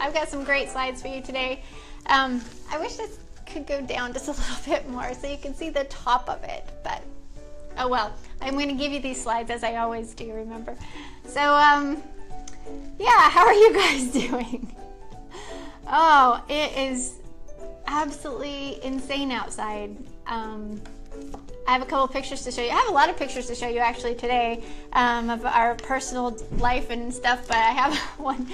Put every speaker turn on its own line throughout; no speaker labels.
I've got some great slides for you today. I wish this could go down just a little bit more so you can see the top of it, but oh well. I'm going to give you these slides as I always do, remember? So, yeah, how are you guys doing? Oh, it is absolutely insane outside. I have a couple pictures to show you. I have a lot of pictures to show you actually today of our personal life and stuff, but I have one.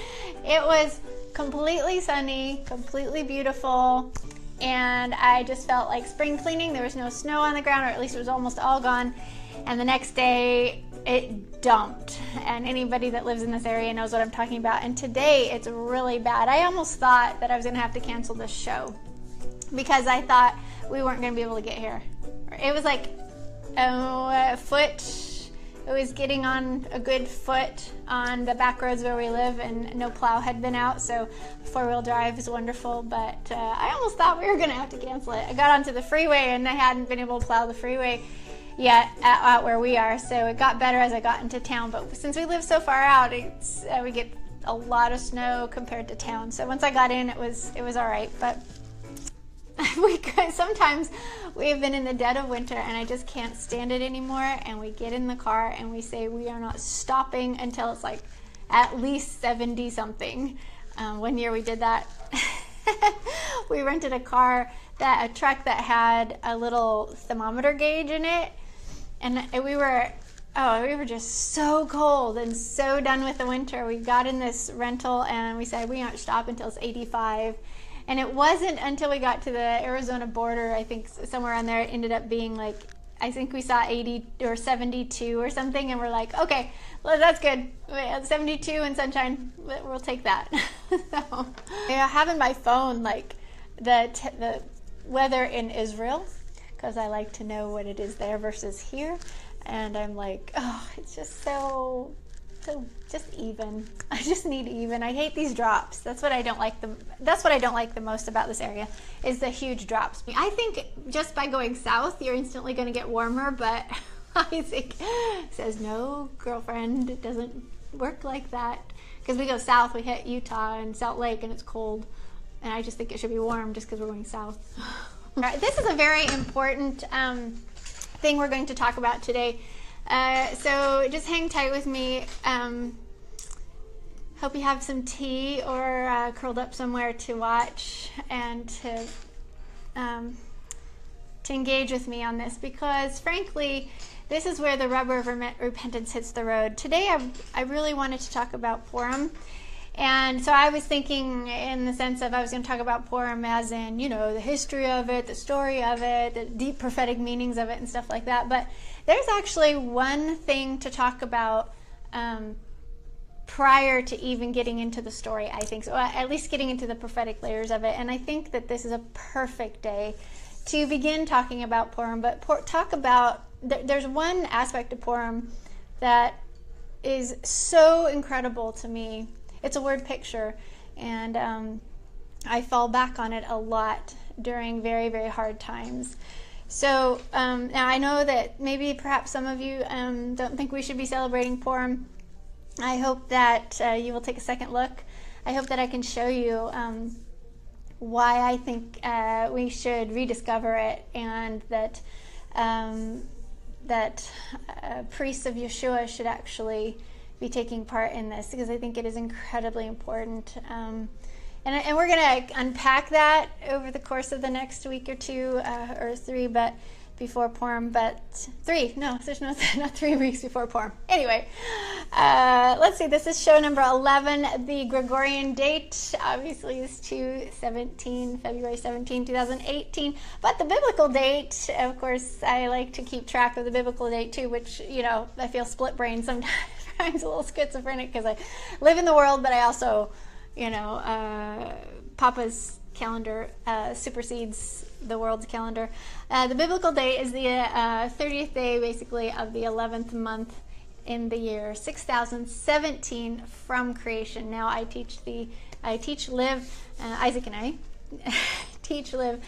It was completely sunny, completely beautiful, and I just felt like spring cleaning. There was no snow on the ground, or at least it was almost all gone. And the next day it dumped, and anybody that lives in this area knows what I'm talking about. And today it's really bad. I almost thought that I was gonna have to cancel this show because I thought we weren't gonna be able to get here. It was like a foot. It was getting on a good foot on the back roads where we live, and no plow had been out, so four-wheel drive is wonderful, but I almost thought we were gonna have to cancel it. I got onto the freeway and I hadn't been able to plow the freeway yet out where we are, so it got better as I got into town, but since we live so far out, it's we get a lot of snow compared to town, so once I got in, it was all right. But sometimes we've been in the dead of winter and I just can't stand it anymore, and we get in the car and we say we are not stopping until it's like at least 70 something. One year we did that. We rented a truck that had a little thermometer gauge in it, and we were just so cold and so done with the winter. We got in this rental and we said we aren't stopping until it's 85. And it wasn't until we got to the Arizona border, I think somewhere on there, it ended up being like, I think we saw 80 or 72 or something, and we're like, okay, well, that's good. 72 and sunshine, we'll take that. So, I have in my phone like the weather in Israel, because I like to know what it is there versus here. And I'm like, oh, it's just so just even. I just need even. I hate these drops. That's what I don't like the most about this area, is the huge drops. I think just by going south, you're instantly going to get warmer, but Isaac says, no, girlfriend, it doesn't work like that. Because we go south, we hit Utah and Salt Lake, and it's cold. And I just think it should be warm just because we're going south. All right, this is a very important thing we're going to talk about today. So just hang tight with me. Hope you have some tea or curled up somewhere to watch and to engage with me on this, because frankly, this is where the rubber of repentance hits the road. Today, I really wanted to talk about Purim. And so I was thinking in the sense of I was going to talk about Purim as in, you know, the history of it, the story of it, the deep prophetic meanings of it and stuff like that. But there's actually one thing to talk about prior to even getting into the story, I think. So at least getting into the prophetic layers of it. And I think that this is a perfect day to begin talking about Purim. But there's one aspect of Purim that is so incredible to me. It's a word picture, and I fall back on it a lot during very, very hard times. So now I know that maybe perhaps some of you don't think we should be celebrating Purim. I hope that you will take a second look. I hope that I can show you why I think we should rediscover it, and that priests of Yeshua should actually be taking part in this, because I think it is incredibly important. And we're going to unpack that over the course of the next week or two, or three, but before Purim, but there's not 3 weeks before Purim. Anyway, let's see, this is show number 11. The Gregorian date, obviously, is February 17, 2018, but the biblical date, of course, I like to keep track of the biblical date too, which, you know, I feel split brain sometimes. I'm a little schizophrenic because I live in the world, but I also, you know, Papa's calendar supersedes the world's calendar. The biblical date is the 30th day, basically, of the 11th month in the year 6017 from creation. Now Isaac and I teach, live,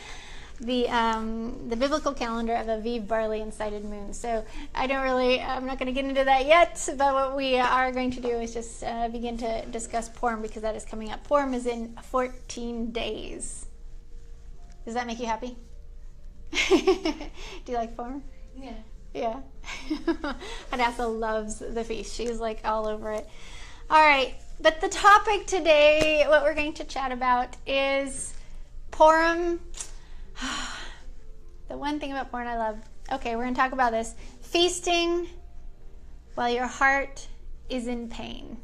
the biblical calendar of Aviv, barley, and sighted moon. So I'm not going to get into that yet, but what we are going to do is just begin to discuss Purim, because that is coming up. Purim is in 14 days. Does that make you happy? Do you like Purim?
Yeah.
Yeah. Hadassah loves the feast. She's like all over it. All right. But the topic today, what we're going to chat about is Purim. The one thing about Purim I love. Okay, we're going to talk about this. Feasting while your heart is in pain.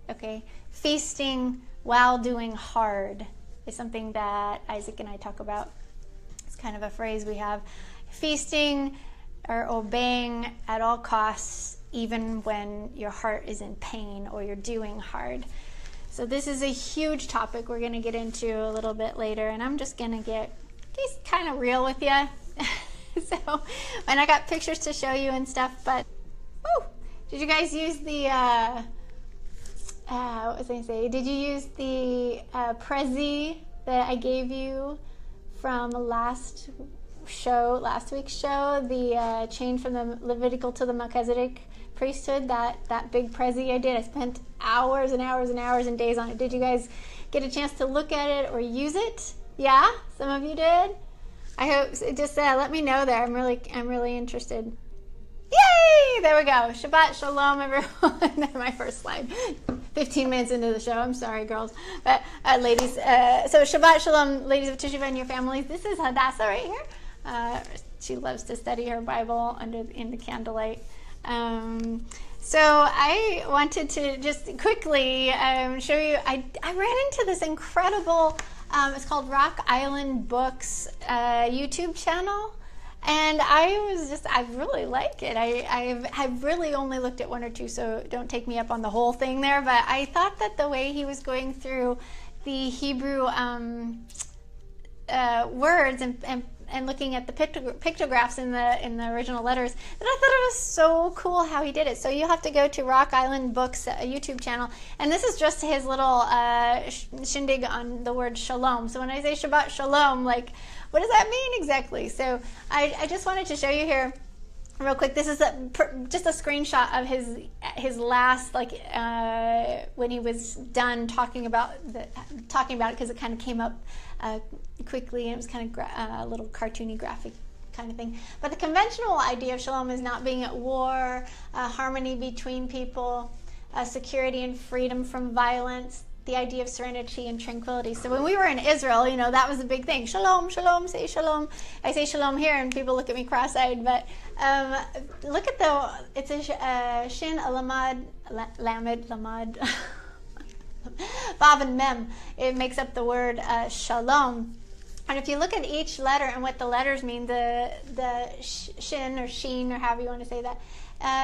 Okay? Feasting while doing hard is something that Isaac and I talk about. It's kind of a phrase we have. Feasting or obeying at all costs, even when your heart is in pain or you're doing hard. So this is a huge topic we're going to get into a little bit later, and I'm just going to get kind of real with you. So, and I got pictures to show you and stuff, but did you guys use the what was I going to say? Did you use the Prezi that I gave you from last week's show, the change from the Levitical to the Melchizedek priesthood, that big Prezi I did? I spent hours and hours and hours and days on it. Did you guys get a chance to look at it or use it? Yeah, some of you did. I hope so. Just let me know there. I'm really interested. Yay! There we go. Shabbat shalom, everyone. My first slide. 15 minutes into the show. I'm sorry, girls, but ladies. So Shabbat shalom, ladies of Teshuvah and your families. This is Hadassah right here. She loves to study her Bible in the candlelight. So I wanted to just quickly show you. I ran into this incredible. It's called Rock Island Books YouTube channel. And I really like it. I've really only looked at one or two, so don't take me up on the whole thing there. But I thought that the way he was going through the Hebrew words and looking at the pictographs in the original letters, that I thought it was so cool how he did it. So you'll have to go to Rock Island Books YouTube channel, and this is just his little shindig on the word shalom. So when I say Shabbat shalom, like, what does that mean exactly? So I just wanted to show you here real quick. This is just a screenshot of his last, when he was done talking about it, because it kind of came up quickly, and it was kind of a little cartoony, graphic kind of thing. But the conventional idea of shalom is not being at war, harmony between people, security and freedom from violence, the idea of serenity and tranquility. So when we were in Israel, that was a big thing. Shalom, shalom, say shalom. I say shalom here, and people look at me cross-eyed. But look at it's a shin, a lamad, lamed, lamad, vav and mem. It makes up the word shalom. And if you look at each letter and what the letters mean, the shin or sheen, or however you want to say that,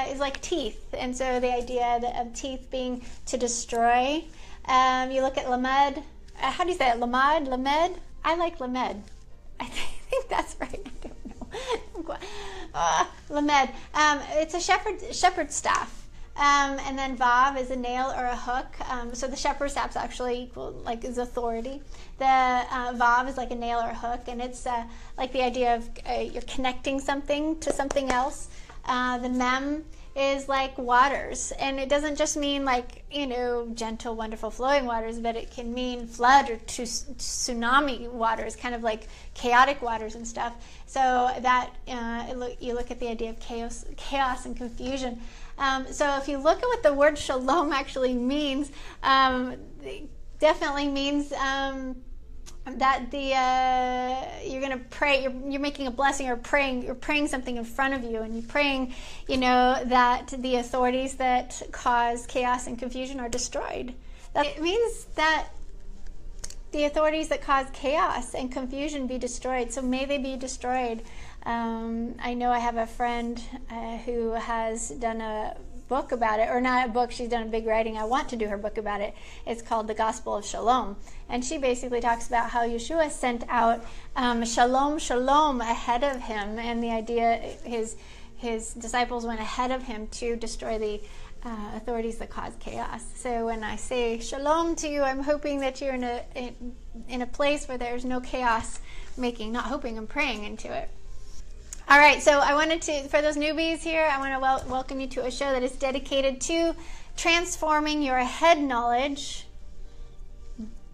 is like teeth. And so the idea of teeth being to destroy. You look at lamed. How do you say it? Lamad? Lamed? I like lamed. I think that's right. I don't know. Lamed. It's a shepherd's staff. And then vav is a nail or a hook. So the shepherd's staff actually is authority. The vav is like a nail or a hook, and it's like the idea of you're connecting something to something else. The mem is like waters, and it doesn't just mean gentle, wonderful flowing waters, but it can mean flood or tsunami waters, kind of like chaotic waters and stuff. So that you look at the idea of chaos and confusion. So if you look at what the word shalom actually means, it definitely means that you're going to pray, you're making a blessing, or you're praying something in front of you, and you're praying, that the authorities that cause chaos and confusion are destroyed. It means that the authorities that cause chaos and confusion be destroyed. So may they be destroyed. I know I have a friend who has done a book about it, or not a book, she's done a big writing. I want to do her book about it. It's called The Gospel of Shalom, and she basically talks about how Yeshua sent out shalom, shalom ahead of him, and the idea his disciples went ahead of him to destroy the authorities that cause chaos. So when I say shalom to you, I'm hoping that you're in a place where there's no chaos making, not hoping, I'm praying into it. All right, so I wanted to, for those newbies here, I want to welcome you to a show that is dedicated to transforming your head knowledge,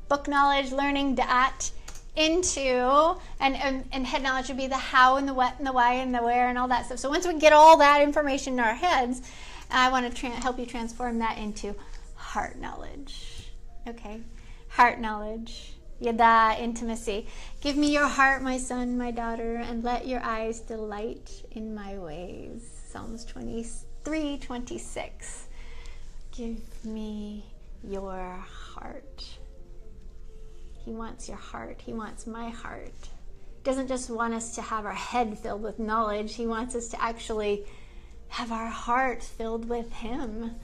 book knowledge, learning da'at, into, and head knowledge would be the how and the what and the why and the where and all that stuff. So once we get all that information in our heads, I want to help you transform that into heart knowledge. Okay? Heart knowledge. Yada, intimacy. Give me your heart, my son, my daughter, and let your eyes delight in my ways. Psalms 23:26. Give me your heart. He wants your heart. He wants my heart. He doesn't just want us to have our head filled with knowledge. He wants us to actually have our heart filled with him.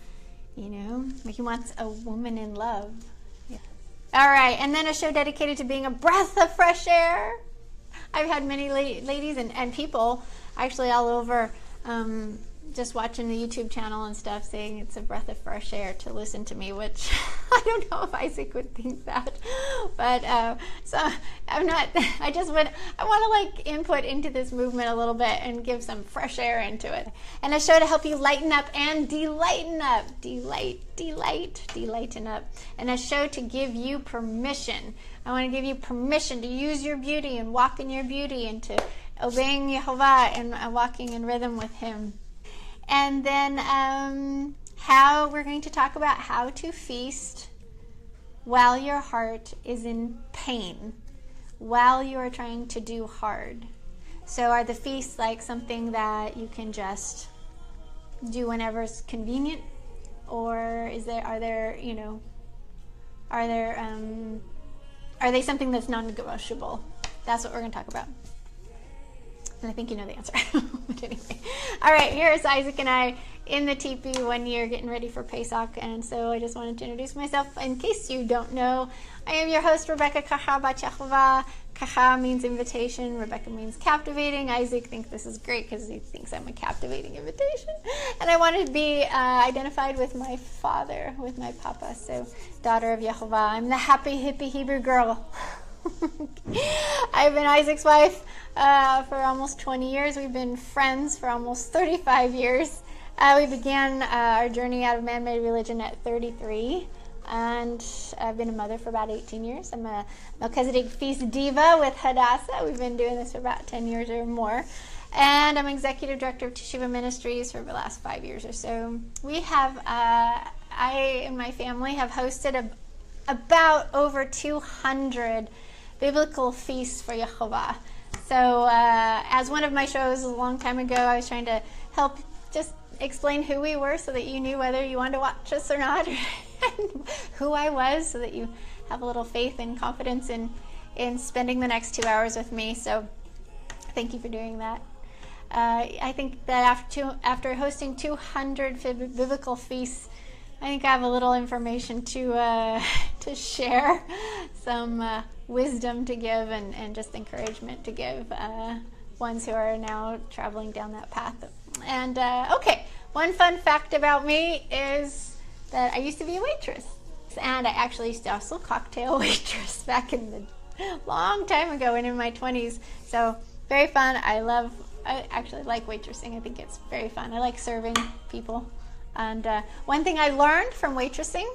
You know, he wants a woman in love. Yeah. All right, and then a show dedicated to being a breath of fresh air. I've had many ladies and people actually all over just watching the YouTube channel and stuff saying it's a breath of fresh air to listen to me, which I don't know if Isaac would think that, but so I'm not, I want to like input into this movement a little bit and give some fresh air into it. And a show to help you lighten up and delighten up, delighten up. And a show to give you permission. I want to give you permission to use your beauty and walk in your beauty and to obeying Yehovah and walking in rhythm with him. And then how we're going to talk about how to feast while your heart is in pain, while you are trying to do hard. So are the feasts like something that you can just do whenever it's convenient, or are they something that's non-negotiable? That's what we're going to talk about. And I think you know the answer. But anyway. All right, here's Isaac and I in the teepee 1 year getting ready for Pesach. And so I just wanted to introduce myself. In case you don't know, I am your host, Rebekah Kacha Bat Yehovah. Kacha means invitation. Rebekah means captivating. Isaac thinks this is great because he thinks I'm a captivating invitation. And I wanted to be identified with my father, with my Papa. So daughter of Yehovah. I'm the happy, hippie Hebrew girl. I've been Isaac's wife for almost 20 years. We've been friends for almost 35 years. We began our journey out of man-made religion at 33, and I've been a mother for about 18 years. I'm a Melchizedek Feast Diva with Hadassah. We've been doing this for about 10 years or more. And I'm executive director of Teshuva Ministries for the last 5 years or so. We have, I and my family have hosted about over 200 biblical feasts for Yehovah. So as one of my shows a long time ago, I was trying to help just explain who we were so that you knew whether you wanted to watch us or not, and who I was so that you have a little faith and confidence in spending the next 2 hours with me. So thank you for doing that. I think that after hosting 200 biblical feasts, I think I have a little information to share, some wisdom to give, and just encouragement to give ones who are now traveling down that path. And okay, one fun fact about me is that I used to be a waitress, and I actually used to also cocktail waitress back in the long time ago and in my 20s. So very fun. I actually like waitressing. I think it's very fun. I like serving people. And one thing I learned from waitressing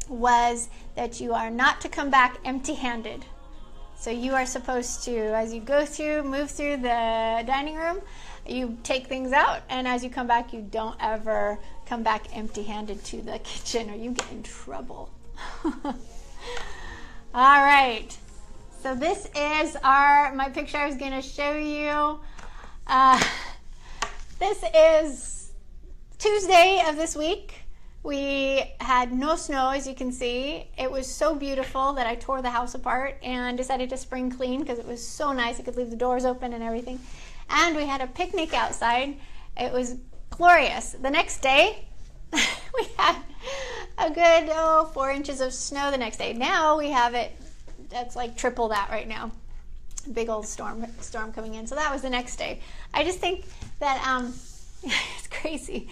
was that you are not to come back empty-handed. So you are supposed to, as you move through the dining room, you take things out, and as you come back, you don't ever come back empty-handed to the kitchen, or you get in trouble. All right. So this is my picture I was going to show you. This is Tuesday of this week. We had no snow, as you can see. It was so beautiful that I tore the house apart and decided to spring clean because it was so nice. I could leave the doors open and everything. And we had a picnic outside. It was glorious. The next day, we had a good 4 inches of snow the next day. Now we have it, that's like triple that right now. Big old storm coming in. So that was the next day. I just think that it's crazy.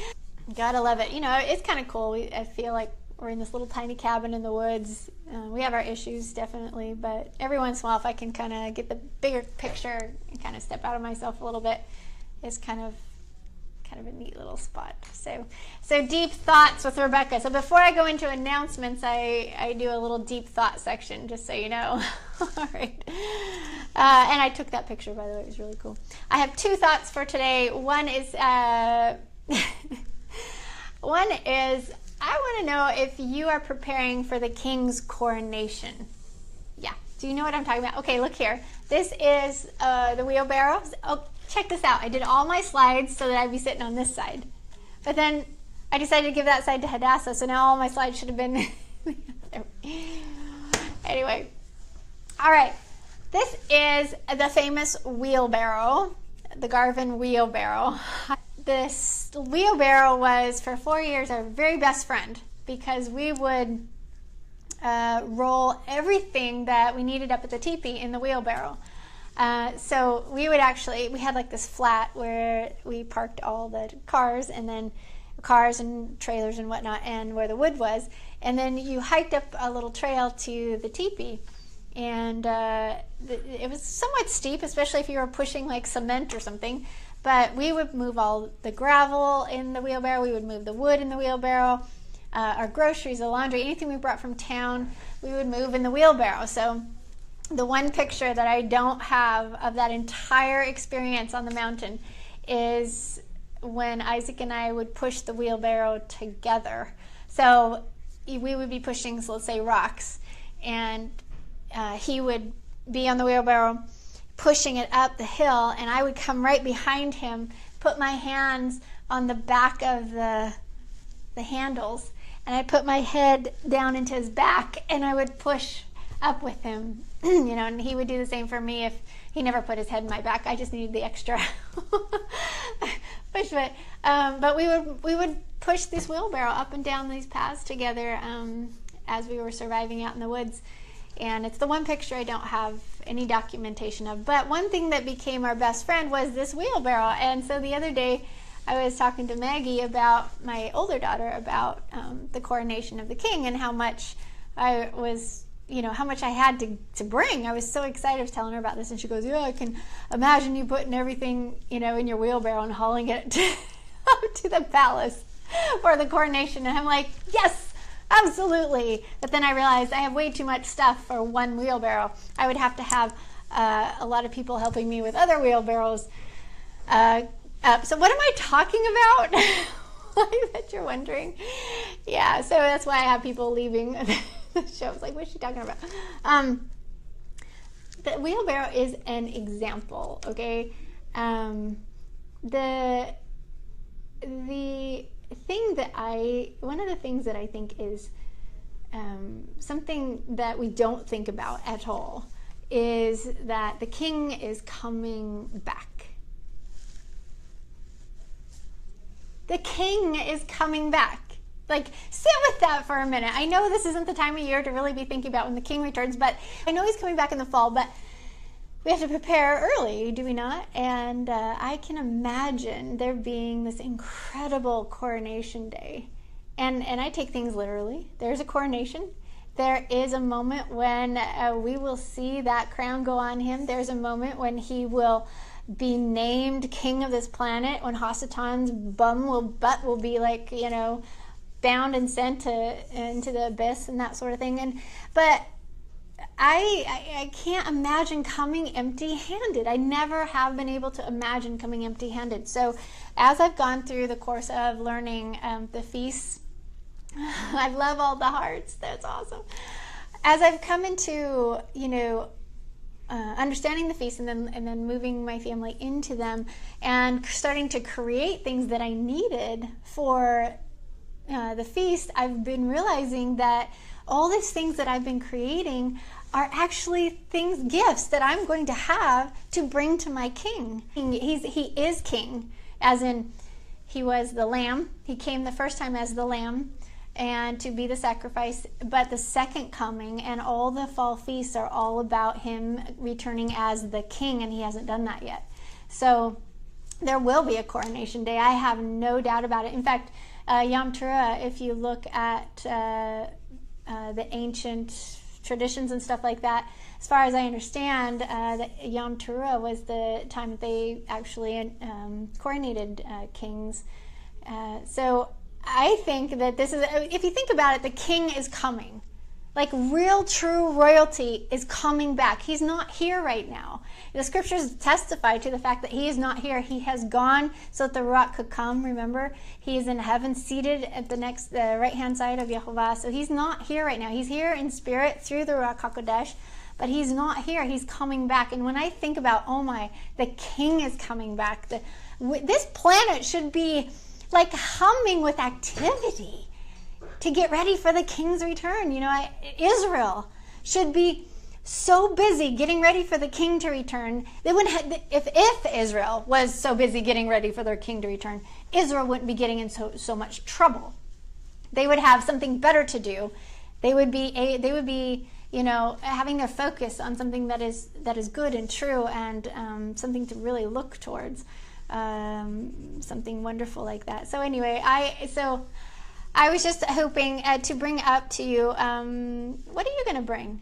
Gotta love it. You know, it's kind of cool. I feel like we're in this little tiny cabin in the woods. We have our issues, definitely, but every once in a while, if I can kind of get the bigger picture and kind of step out of myself a little bit, it's kind of a neat little spot. So deep thoughts with Rebekah. So before I go into announcements, I do a little deep thought section, just so you know. All right. And I took that picture, by the way. It was really cool. I have 2 thoughts for today. One is I want to know if you are preparing for the king's coronation. Yeah. Do you know what I'm talking about? Okay, look here. This is the wheelbarrow. Oh, check this out. I did all my slides so that I'd be sitting on this side. But then I decided to give that side to Hadassah, so now all my slides should have been Anyway. All right. This is the famous wheelbarrow, the Garvin wheelbarrow. This wheelbarrow was, for 4 years, our very best friend, because we would roll everything that we needed up at the teepee in the wheelbarrow. So we had like this flat where we parked all the cars and trailers and whatnot, and where the wood was. And then you hiked up a little trail to the teepee. And it was somewhat steep, especially if you were pushing like cement or something. But we would move all the gravel in the wheelbarrow. We would move the wood in the wheelbarrow. Our groceries, the laundry, anything we brought from town, we would move in the wheelbarrow. So the one picture that I don't have of that entire experience on the mountain is when Isaac and I would push the wheelbarrow together. So we would be pushing, so let's say, rocks. And he would be on the wheelbarrow pushing it up the hill, and I would come right behind him, put my hands on the back of the handles, and I'd put my head down into his back, and I would push up with him, you know, and he would do the same for me. If he never put his head in my back, I just needed the extra push. But we would push this wheelbarrow up and down these paths together as we were surviving out in the woods. And it's the one picture I don't have any documentation of. But one thing that became our best friend was this wheelbarrow. And so the other day I was talking to Maggie, about my older daughter, about the coronation of the king, and how much I was, you know, how much I had to bring. I was so excited. I was telling her about this, and she goes, yeah, I can imagine you putting everything, you know, in your wheelbarrow and hauling it to the palace for the coronation. And I'm like, yes, absolutely. But then I realized I have way too much stuff for one wheelbarrow. I would have to have a lot of people helping me with other wheelbarrows. So what am I talking about? I bet you're wondering. Yeah, so that's why I have people leaving the show. It's like, what's she talking about? The wheelbarrow is an example, okay? One of the things that I think is something that we don't think about at all is that the king is coming back. The king is coming back. Like, sit with that for a minute. I know this isn't the time of year to really be thinking about when the king returns, but I know he's coming back in the fall, but we have to prepare early, do we not? And I can imagine there being this incredible coronation day. And I take things literally. There's a coronation. There is a moment when we will see that crown go on him. There's a moment when he will be named king of this planet, when Hasatan's butt will be, like, you know, bound and sent into the abyss and that sort of thing. But I can't imagine coming empty-handed. I never have been able to imagine coming empty-handed. So as I've gone through the course of learning the feasts, I love all the hearts. That's awesome. As I've come into, you know, understanding the feast, and then moving my family into them, and starting to create things that I needed for the feast, I've been realizing that all these things that I've been creating are actually gifts that I'm going to have to bring to my king. He is king, as in he was the lamb. He came the first time as the lamb and to be the sacrifice, but the second coming and all the fall feasts are all about him returning as the king, and he hasn't done that yet. So there will be a coronation day. I have no doubt about it. In fact, Yom Teruah, if you look at the ancient traditions and stuff like that, as far as I understand, that Yom Teruah was the time that they actually coronated kings. So I think that this is, if you think about it, the king is coming. Like real, true royalty is coming back. He's not here right now. The scriptures testify to the fact that he is not here. He has gone so that the rock could come, remember? He is in heaven, seated at the right-hand side of Yehovah. So he's not here right now. He's here in spirit through the Ruach HaKodesh, but he's not here. He's coming back. And when I think about, oh my, the king is coming back, this planet should be like humming with activity to get ready for the king's return. Israel should be so busy getting ready for the king to return. They wouldn't have, if Israel was so busy getting ready for their king to return, Israel wouldn't be getting in so much trouble. They would have something better to do. They would be having their focus on something that is good and true, and something to really look towards, something wonderful like that. So anyway, I was just hoping to bring up to you, what are you going to bring?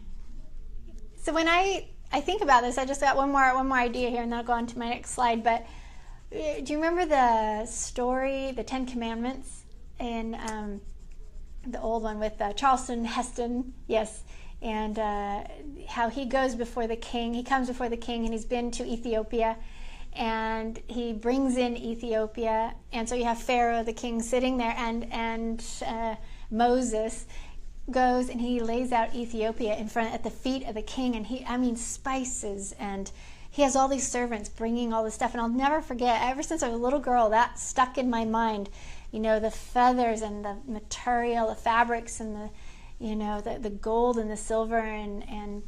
So when I think about this, I just got one more idea here, and then I'll go on to my next slide. But do you remember the story, the 10 Commandments, in the old one with Charleston Heston? Yes. And how he goes before the king. He comes before the king, and he's been to Ethiopia. And he brings in Ethiopia, and so you have Pharaoh, the king, sitting there, and Moses goes and he lays out Ethiopia at the feet of the king, and spices, and he has all these servants bringing all this stuff. And I'll never forget, ever since I was a little girl, that stuck in my mind. The feathers and the material, the fabrics, and the gold and the silver, and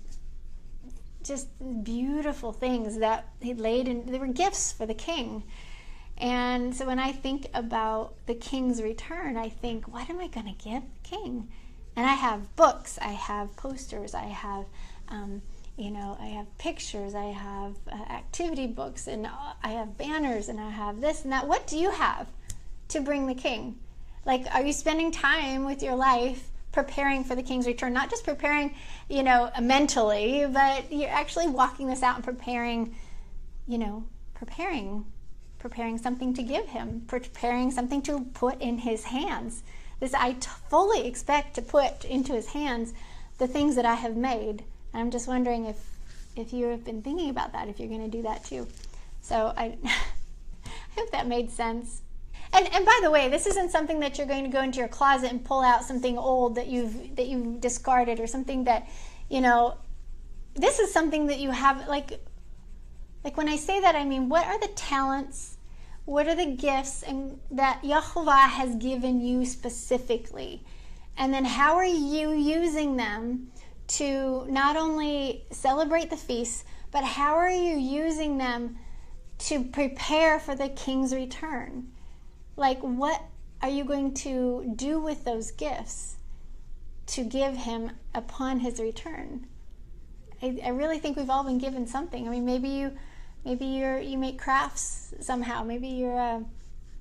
just beautiful things that he laid in. They were gifts for the king. And so when I think about the king's return, I think, what am I going to give the king? And I have books, I have posters, I have I have pictures, I have activity books, and I have banners, and I have this and that. What do you have to bring the king? Like, are you spending time with your life preparing for the king's return? Not just preparing, mentally, but you're actually walking this out and preparing something to give him, preparing something to put in his hands. This I fully expect to put into his hands the things that I have made. And I'm just wondering if you have been thinking about that, if you're going to do that too. So I hope that made sense. And by the way, this isn't something that you're going to go into your closet and pull out something old that you've discarded, or something that, this is something that you have, like when I say that, I mean, what are the talents, what are the gifts and that Yehovah has given you specifically? And then how are you using them to not only celebrate the feast, but how are you using them to prepare for the king's return? Like, what are you going to do with those gifts to give him upon his return? I really think we've all been given something. I mean, maybe you make crafts somehow. Maybe you're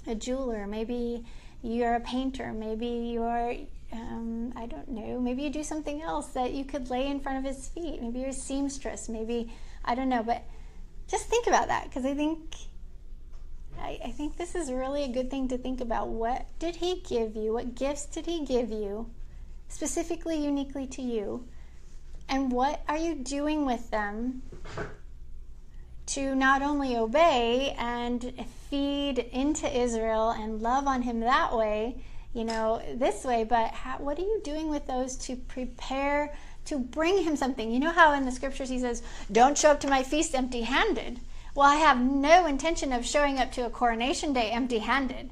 a jeweler. Maybe you're a painter. Maybe you're, I don't know. Maybe you do something else that you could lay in front of his feet. Maybe you're a seamstress. Maybe, I don't know. But just think about that, because I think this is really a good thing to think about. What did he give you? What gifts did he give you, specifically, uniquely to you? And what are you doing with them to not only obey and feed into Israel and love on him that way, this way, but what are you doing with those to prepare to bring him something? You know how in the scriptures he says, don't show up to my feast empty-handed. Well, I have no intention of showing up to a coronation day empty-handed.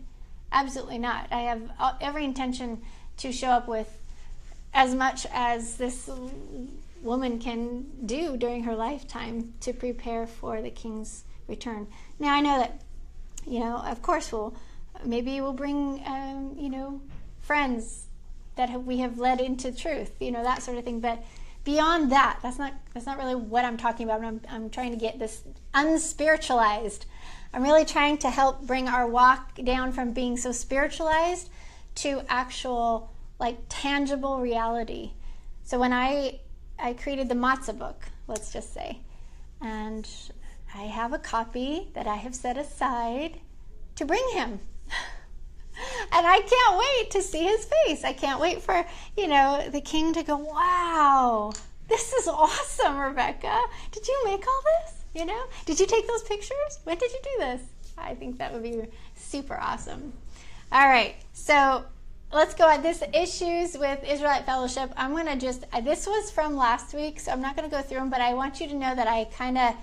Absolutely not. I have every intention to show up with as much as this woman can do during her lifetime to prepare for the king's return. Now, I know that, of course we'll bring, friends that we have led into truth, that sort of thing. But beyond that, that's not really what I'm talking about. I'm trying to get this unspiritualized. I'm really trying to help bring our walk down from being so spiritualized to actual, like, tangible reality. So when I created the matzah book, let's just say, and I have a copy that I have set aside to bring him. And I can't wait to see his face. I can't wait for, the king to go, wow, this is awesome, Rebekah. Did you make all this? Did you take those pictures? When did you do this? I think that would be super awesome. All right, so let's go at this issues with Israelite Fellowship. I'm going to this was from last week, so I'm not going to go through them, but I want you to know that I kind of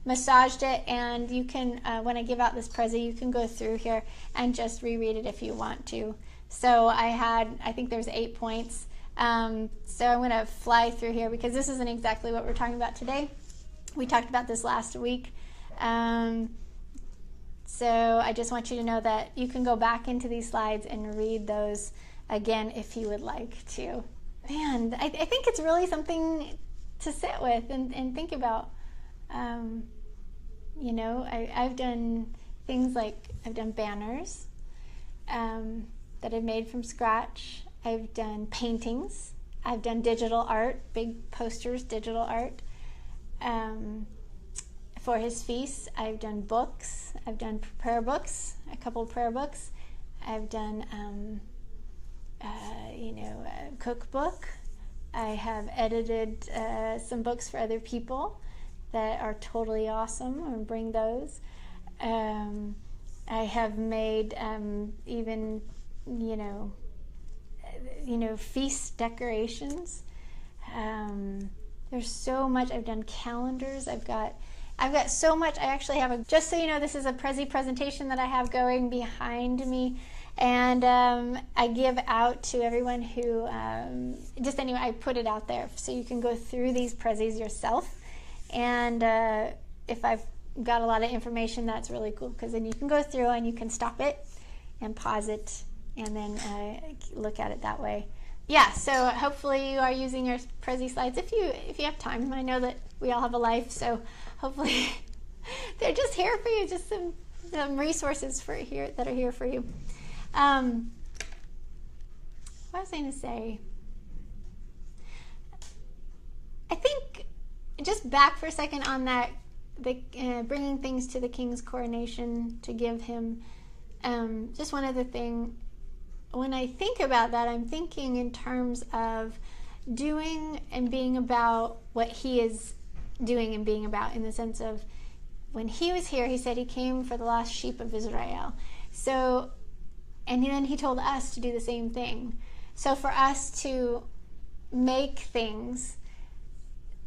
massaged it, and you can, when I give out this prezi, you can go through here and just reread it if you want to. So I think there's 8 points. So I'm going to fly through here because this isn't exactly what we're talking about today. We talked about this last week. So I just want you to know that you can go back into these slides and read those again if you would like to. Man, I think it's really something to sit with and think about. I've done things like I've done banners that I've made from scratch. I've done paintings. I've done digital art, big posters, digital art. For his feasts, I've done books. I've done prayer books, a couple of prayer books. I've done, a cookbook. I have edited some books for other people that are totally awesome. I'm gonna bring those. I have made even, feast decorations. There's so much. I've done calendars. I've got so much. I actually have just so you know, this is a prezi presentation that I have going behind me, and I give out to everyone who I put it out there so you can go through these prezis yourself. And if I've got a lot of information, that's really cool, because then you can go through and you can stop it and pause it and then look at it that way. Yeah, so hopefully you are using your prezi slides if you have time. I know that we all have a life, so hopefully they're just here for you, just some resources that are here for you. What was I going to say? I think, just back for a second on that, bringing things to the king's coronation to give him, just one other thing. When I think about that, I'm thinking in terms of doing and being about what he is doing and being about, in the sense of when he was here, he said he came for the lost sheep of Israel. So, and then he told us to do the same thing. So for us to make things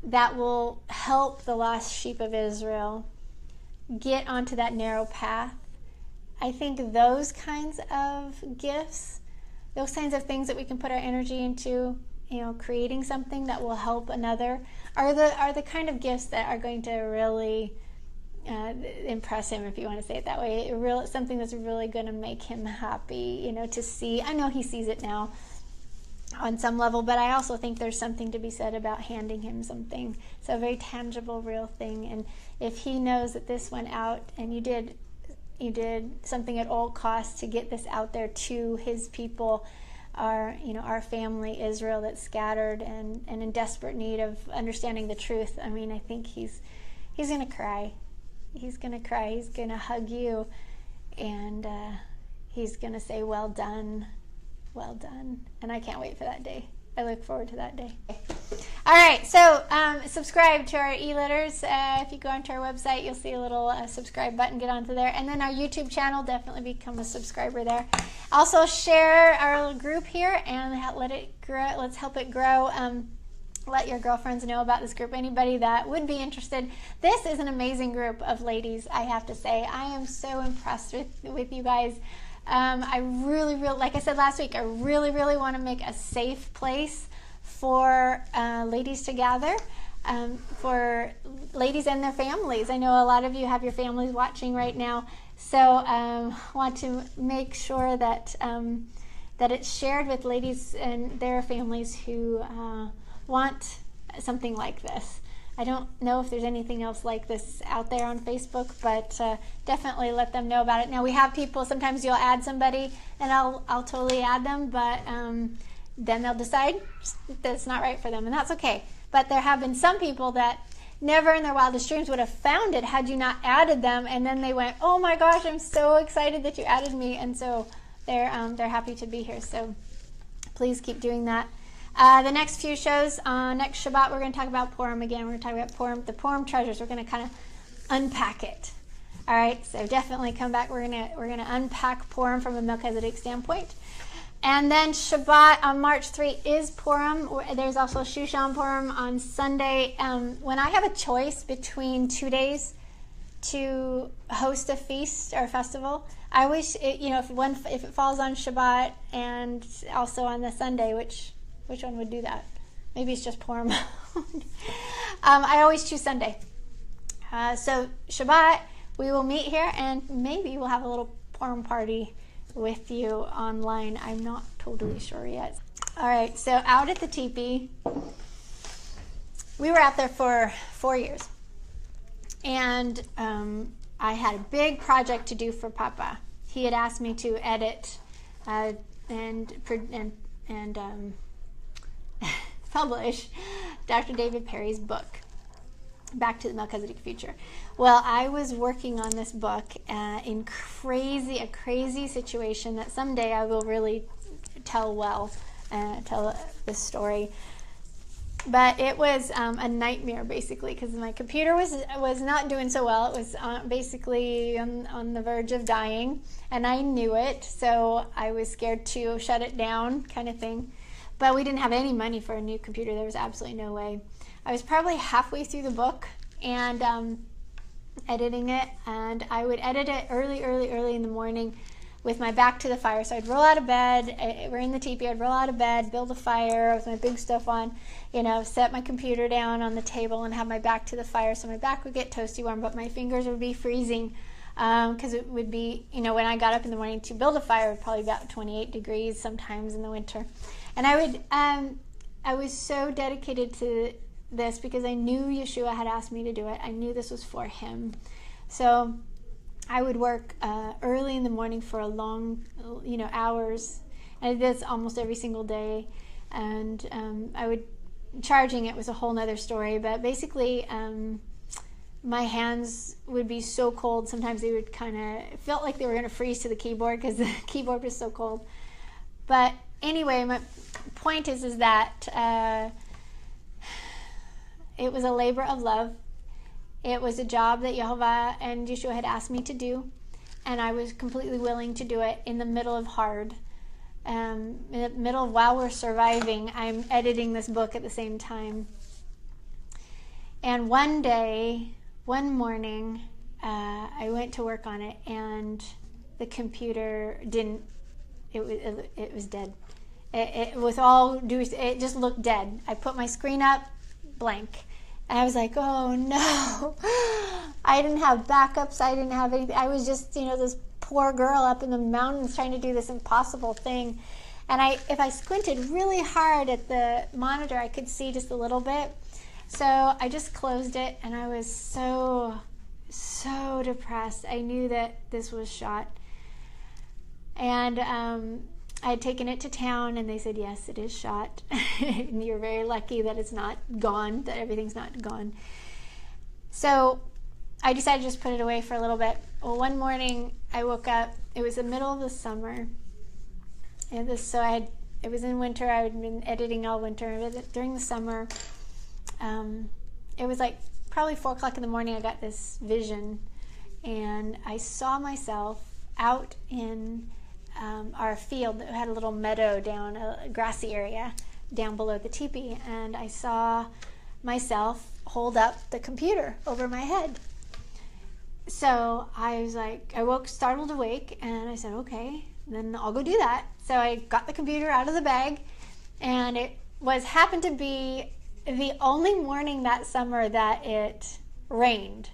that will help the lost sheep of Israel get onto that narrow path, I think those kinds of gifts, those kinds of things that we can put our energy into, creating something that will help another, are the kind of gifts that are going to really impress him, if you want to say it that way. Something that's really going to make him happy, to see. I know he sees it now on some level, but I also think there's something to be said about handing him something. So a very tangible, real thing. And if he knows that this went out and you did something at all costs to get this out there to his people, our family Israel that's scattered and in desperate need of understanding the truth. I mean, I think he's gonna cry. He's gonna cry. He's gonna hug you, and he's gonna say, "Well done, well done." And I can't wait for that day. I look forward to that day. All right, so subscribe to our e-letters. If you go onto our website, you'll see a little subscribe button. Get onto there. And then our YouTube channel, definitely become a subscriber there. Also, share our group here and let it grow. Let's help it grow. Let your girlfriends know about this group. Anybody that would be interested. This is an amazing group of ladies, I have to say. I am so impressed with you guys. I really, like I said last week, I really want to make a safe place for ladies to gather, for ladies and their families. I know a lot of you have your families watching right now, so want to make sure that that it's shared with ladies and their families who want something like this. I don't know if there's anything else like this out there on Facebook, but definitely let them know about it. Now we have people, sometimes you'll add somebody and I'll totally add them, but then they'll decide that it's not right for them, and that's okay. But there have been some people that never in their wildest dreams would have found it had you not added them, and then they went, oh my gosh, I'm so excited that you added me, and so they're happy to be here. So please keep doing that. The next few shows, next Shabbat, we're going to talk about Purim again. We're going to talk about Purim, the Purim treasures. We're going to kind of unpack it. All right, so definitely come back. We're going to unpack Purim from a Melchizedek standpoint. And then Shabbat on March 3 is Purim. There's also Shushan Purim on Sunday. When I have a choice between 2 days to host a feast or a festival, I wish if it falls on Shabbat and also on the Sunday, which one would do that? Maybe it's just Purim. I always choose Sunday. So Shabbat, we will meet here, and maybe we'll have a little Purim party with you online. I'm not totally sure yet. All right, so out at the teepee, we were out there for 4 years, and I had a big project to do for Papa. He had asked me to edit and publish Dr. David Perry's book, Back to the Melchizedek Future. Well, I was working on this book in a crazy situation that someday I will really tell this story. But it was a nightmare, basically, because my computer was not doing so well. It was basically on the verge of dying, and I knew it, so I was scared to shut it down, kind of thing. But we didn't have any money for a new computer. There was absolutely no way. I was probably halfway through the book and editing it, and I would edit it early in the morning with my back to the fire. So I'd roll out of bed, we're in the teepee, I'd roll out of bed, build a fire with my big stuff on, set my computer down on the table and have my back to the fire, so my back would get toasty warm, but my fingers would be freezing, because it would be, when I got up in the morning to build a fire, it would probably be about 28 degrees sometimes in the winter. And I was so dedicated to this because I knew Yeshua had asked me to do it. I knew this was for him. So I would work early in the morning for a long, hours. I did this almost every single day. And charging it was a whole nother story. But basically, my hands would be so cold. Sometimes they would it felt like they were going to freeze to the keyboard because the keyboard was so cold. But anyway, my point is that it was a labor of love. It was a job that Yehovah and Yeshua had asked me to do, and I was completely willing to do it in the middle of hard. In the middle of while we're surviving, I'm editing this book at the same time. And one morning, I went to work on it, and the computer didn't. It was dead. It just looked dead. I put my screen up, blank. And I was like, oh no. I didn't have backups. I didn't have anything. I was just, this poor girl up in the mountains trying to do this impossible thing. And if I squinted really hard at the monitor, I could see just a little bit. So I just closed it, and I was so depressed. I knew that this was shot. And I had taken it to town, and they said, yes, it is shot. And you're very lucky that it's not gone, that everything's not gone. So I decided to just put it away for a little bit. Well, one morning I woke up. It was the middle of the summer. And it was in winter. I had been editing all winter. During the summer, it was like probably 4 o'clock in the morning. I got this vision, and I saw myself out in our field that had a little meadow down, a grassy area down below the teepee, and I saw myself hold up the computer over my head. So I was like, I woke startled awake, and I said, okay, then I'll go do that. So I got the computer out of the bag, and it happened to be the only morning that summer that it rained.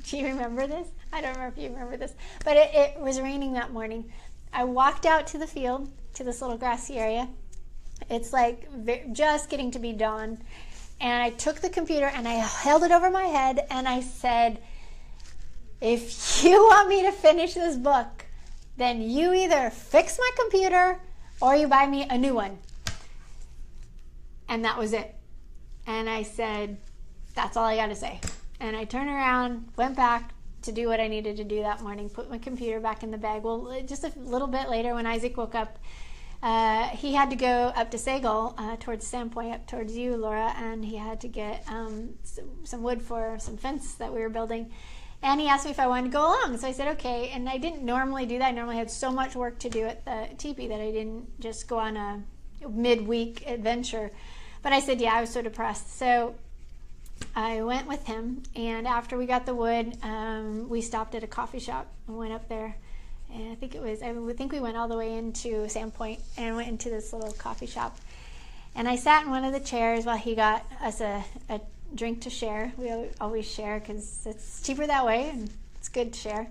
Do you remember this? I don't remember if you remember this, but it was raining that morning. I walked out to the field, to this little grassy area. It's like just getting to be dawn, And I took the computer and I held it over my head and I said, if you want me to finish this book, then you either fix my computer or you buy me a new one. And that was it. And I said, that's all I got to say. And I turned around, went back to do what I needed to do that morning, put my computer back in the bag. Well, just a little bit later when Isaac woke up, he had to go up to Sagal, towards Sandpoint, up towards you, Laura, and he had to get some wood for some fence that we were building. And he asked me if I wanted to go along. So I said, okay. And I didn't normally do that. I normally had so much work to do at the teepee that I didn't just go on a midweek adventure. But I said, yeah, I was so depressed. So I went with him. And after we got the wood, we stopped at a coffee shop and went up there. And I think we went all the way into Sandpoint and went into this little coffee shop. And I sat in one of the chairs while he got us a drink to share. We always share because it's cheaper that way and it's good to share.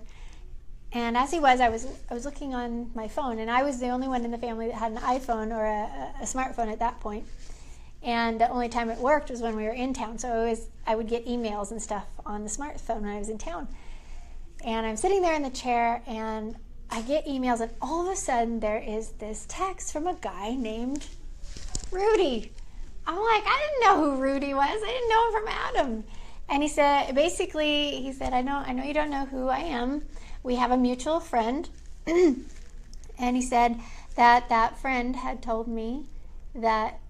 And as he was, I was looking on my phone, and I was the only one in the family that had an iPhone or a smartphone at that point. And the only time it worked was when we were in town. So I would get emails and stuff on the smartphone when I was in town. And I'm sitting there in the chair, and I get emails, and all of a sudden there is this text from a guy named Rudy. I'm like, I didn't know who Rudy was. I didn't know him from Adam. And he said, I know you don't know who I am. We have a mutual friend. And he said that friend had told me that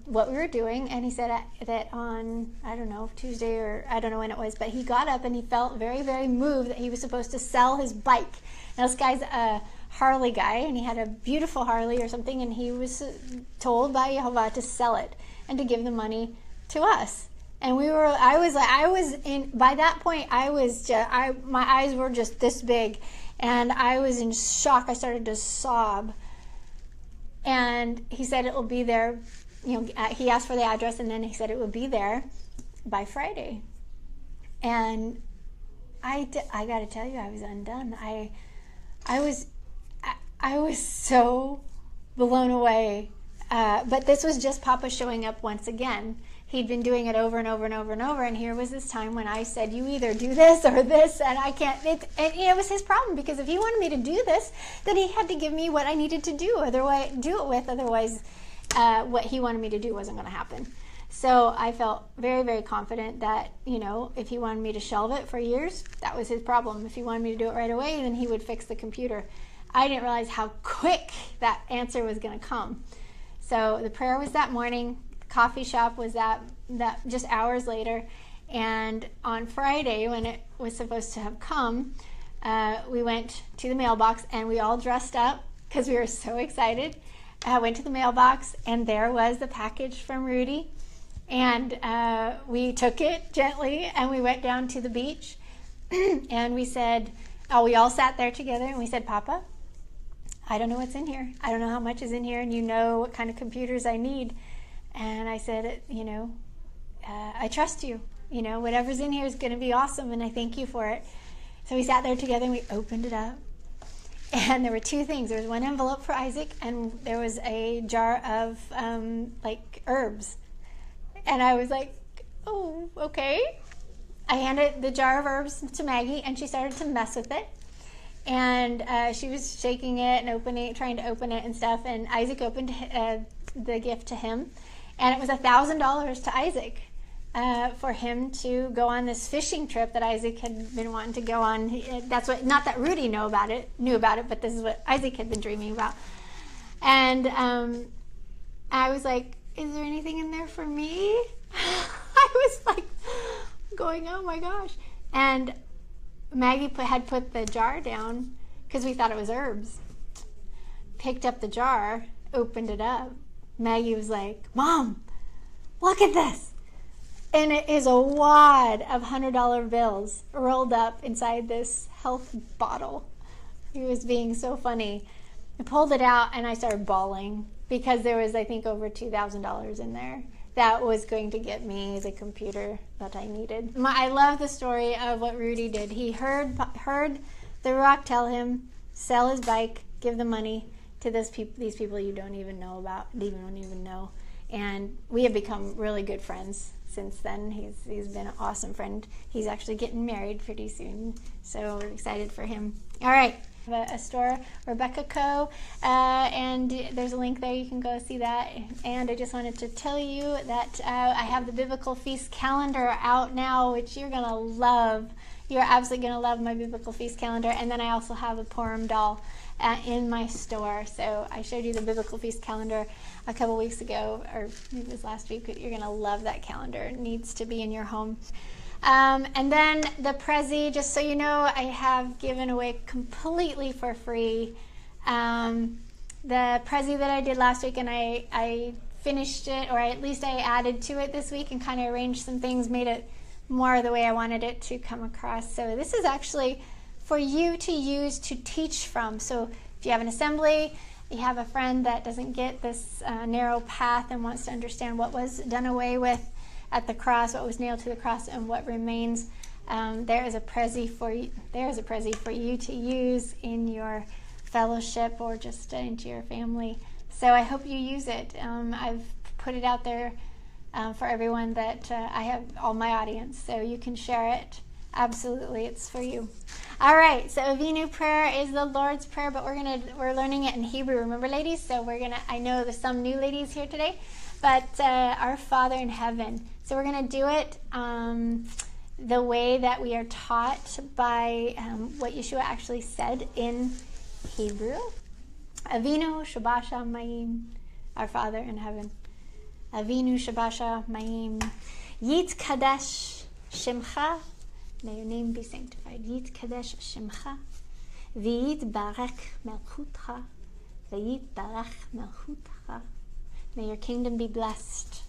what we were doing, and he said that on, I don't know, Tuesday, or I don't know when it was, but he got up and he felt very, very moved that he was supposed to sell his bike. Now, this guy's a Harley guy, and he had a beautiful Harley or something, and he was told by Jehovah to sell it and to give the money to us. And by that point, my eyes were just this big, and I was in shock. I started to sob. And he said it will be there. He asked for the address, and then he said it would be there by Friday. And I got to tell you, I was undone. I was so blown away. But this was just Papa showing up once again. He'd been doing it over and over and over and over. And here was this time when I said, you either do this or this, and I can't. It was his problem, because if he wanted me to do this, then he had to give me what I needed to do. Otherwise, what he wanted me to do wasn't going to happen. So I felt very, very confident that, if he wanted me to shelve it for years, that was his problem. If he wanted me to do it right away, then he would fix the computer. I didn't realize how quick that answer was going to come. So the prayer was that morning. The coffee shop was that just hours later. And on Friday, when it was supposed to have come, we went to the mailbox, and we all dressed up because we were so excited. I went to the mailbox, and there was the package from Rudy. And we took it gently, and we went down to the beach. And we said, we all sat there together, and we said, Papa, I don't know what's in here. I don't know how much is in here, and you know what kind of computers I need. And I said, I trust you. Whatever's in here is going to be awesome, and I thank you for it. So we sat there together, and we opened it up. And there were two things. There was one envelope for Isaac, and there was a jar of herbs. And I was like, oh, okay. I handed the jar of herbs to Maggie, and she started to mess with it. And she was shaking it and trying to open it and stuff. And Isaac opened the gift to him. And it was $1,000 to Isaac for him to go on this fishing trip that Isaac had been wanting to go on. Not that Rudy knew about it, but this is what Isaac had been dreaming about. And I was like, is there anything in there for me? I was like going, oh my gosh. And Maggie had put the jar down because we thought it was herbs. Picked up the jar, opened it up. Maggie was like, Mom, look at this. And it is a wad of $100 bills rolled up inside this health bottle. He was being so funny. I pulled it out, and I started bawling because there was, I think, over $2,000 in there. That was going to get me the computer that I needed. I love the story of what Rudy did. He heard the rock tell him, sell his bike, give the money to these people you don't even know about, you don't even know. And we have become really good friends since then. He's been an awesome friend. He's actually getting married pretty soon, so we're excited for him. All right. A store, Rebekah Co., and there's a link there. You can go see that. And I just wanted to tell you that I have the Biblical Feast calendar out now, which you're going to love. You're absolutely going to love my Biblical Feast calendar. And then I also have a Purim doll in my store. So I showed you the Biblical Feast calendar a couple weeks ago, or maybe it was last week. You're going to love that calendar. It needs to be in your home. And then the Prezi, just so you know, I have given away completely for free the Prezi that I did last week, and I finished it, or at least I added to it this week and kind of arranged some things, made it more the way I wanted it to come across. So this is actually for you to use to teach from. So if you have an assembly, you have a friend that doesn't get this narrow path and wants to understand what was done away with at the cross, what was nailed to the cross, and what remains. There is a Prezi for you. There is a Prezi for you to use in your fellowship or just into your family. So I hope you use it. I've put it out there for everyone that I have all my audience, so you can share it. Absolutely, it's for you. All right, so Avinu prayer is the Lord's prayer, but we're learning it in Hebrew. Remember, ladies? So I know there's some new ladies here today, but our Father in heaven. So we're going to do it the way that we are taught by what Yeshua actually said in Hebrew. Avinu Shabasha Mayim, our Father in heaven. Avinu Shabasha Mayim. Yit Kadesh Shemcha. May your name be sanctified. Yit Kadesh Shemcha. V'yit Barek Melchutcha. V'yit Barek Melchutcha. May your kingdom be blessed.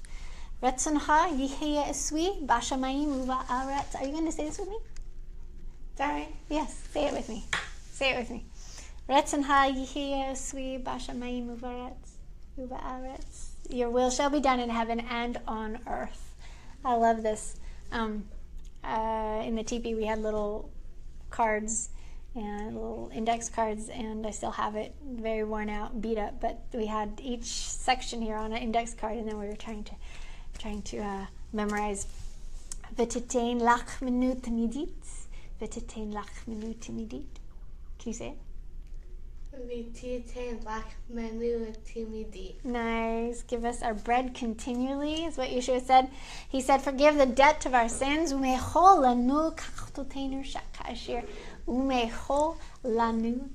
Retzoncha Yihye Eswi Bashamayim Uba'aretz. Are you going to say this with me? Is that right? Yes, say it with me. Say it with me. Retzoncha Yihye Eswi Bashamayim Uba'aretz. Your will shall be done in heaven and on earth. I love this. In the teepee we had little cards and little index cards, and I still have it, very worn out, beat up, but we had each section here on an index card, and then we were trying to memorize V'titein lach minu tamidit, V'titein lach minu tamidit. Can you say it? V'titein lach minu tamidit. Nice. Give us our bread continually, is what Yeshua said. He said, forgive the debt of our sins. Umechol lanu kachtoteinu shakashir. Umechol lanu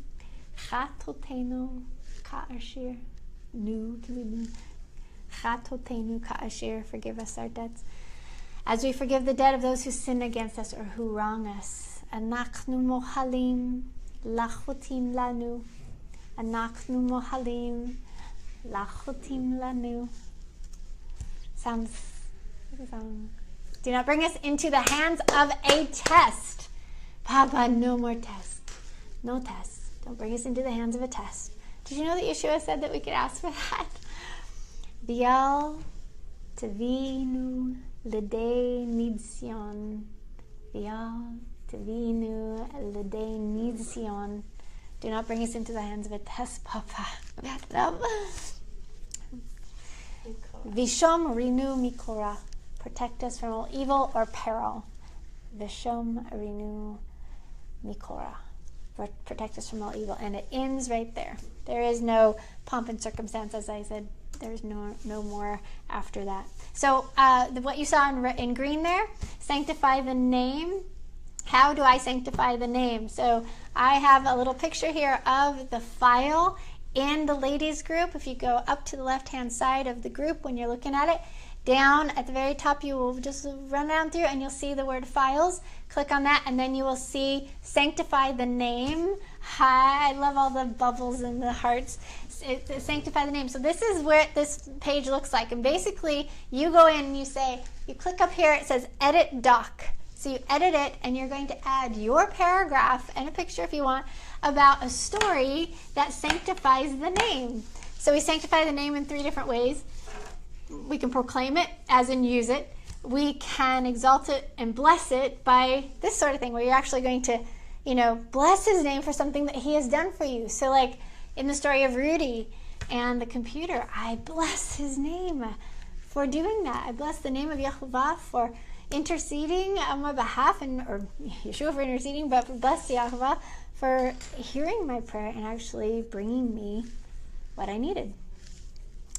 chatoteinu ka'ashir. Nu tamidnu. Chatoteinu ka'ashir. Forgive us our debts, as we forgive the debt of those who sin against us or who wrong us. Anachnu mohalim lachotim lanu. Anachnu mohalim lachotim lanu. Sounds. Do not bring us into the hands of a test. Papa, no more tests. No tests. Don't bring us into the hands of a test. Did you know that Yeshua said that we could ask for that? Bial tevinu l'dei nidsion. Bial tevinu l'dei nidsion. Do not bring us into the hands of a test, Papa. Vishom rinu mikora. Protect us from all evil or peril. Vishom rinu mikora. Protect us from all evil. And it ends right there. There is no pomp and circumstance, as I said. There's no more after that. So what you saw in green there, sanctify the name. How do I sanctify the name? So I have a little picture here of the file in the ladies group. If you go up to the left-hand side of the group when you're looking at it, down at the very top, you will just run down through and you'll see the word files. Click on that and then you will see sanctify the name. Hi, I love all the bubbles and the hearts. Sanctify the name. So this is what this page looks like. And basically, you go in and you click up here, it says edit doc. So you edit it and you're going to add your paragraph and a picture if you want about a story that sanctifies the name. So we sanctify the name in 3 different ways. We can proclaim it, as in use it. We can exalt it and bless it by this sort of thing, where you're actually going to, bless his name for something that he has done for you. So like in the story of Rudy and the computer, I bless his name. for doing that. I bless the name of Yahovah for interceding on my behalf, or Yeshua for interceding, but bless Yahovah for hearing my prayer and actually bringing me what I needed.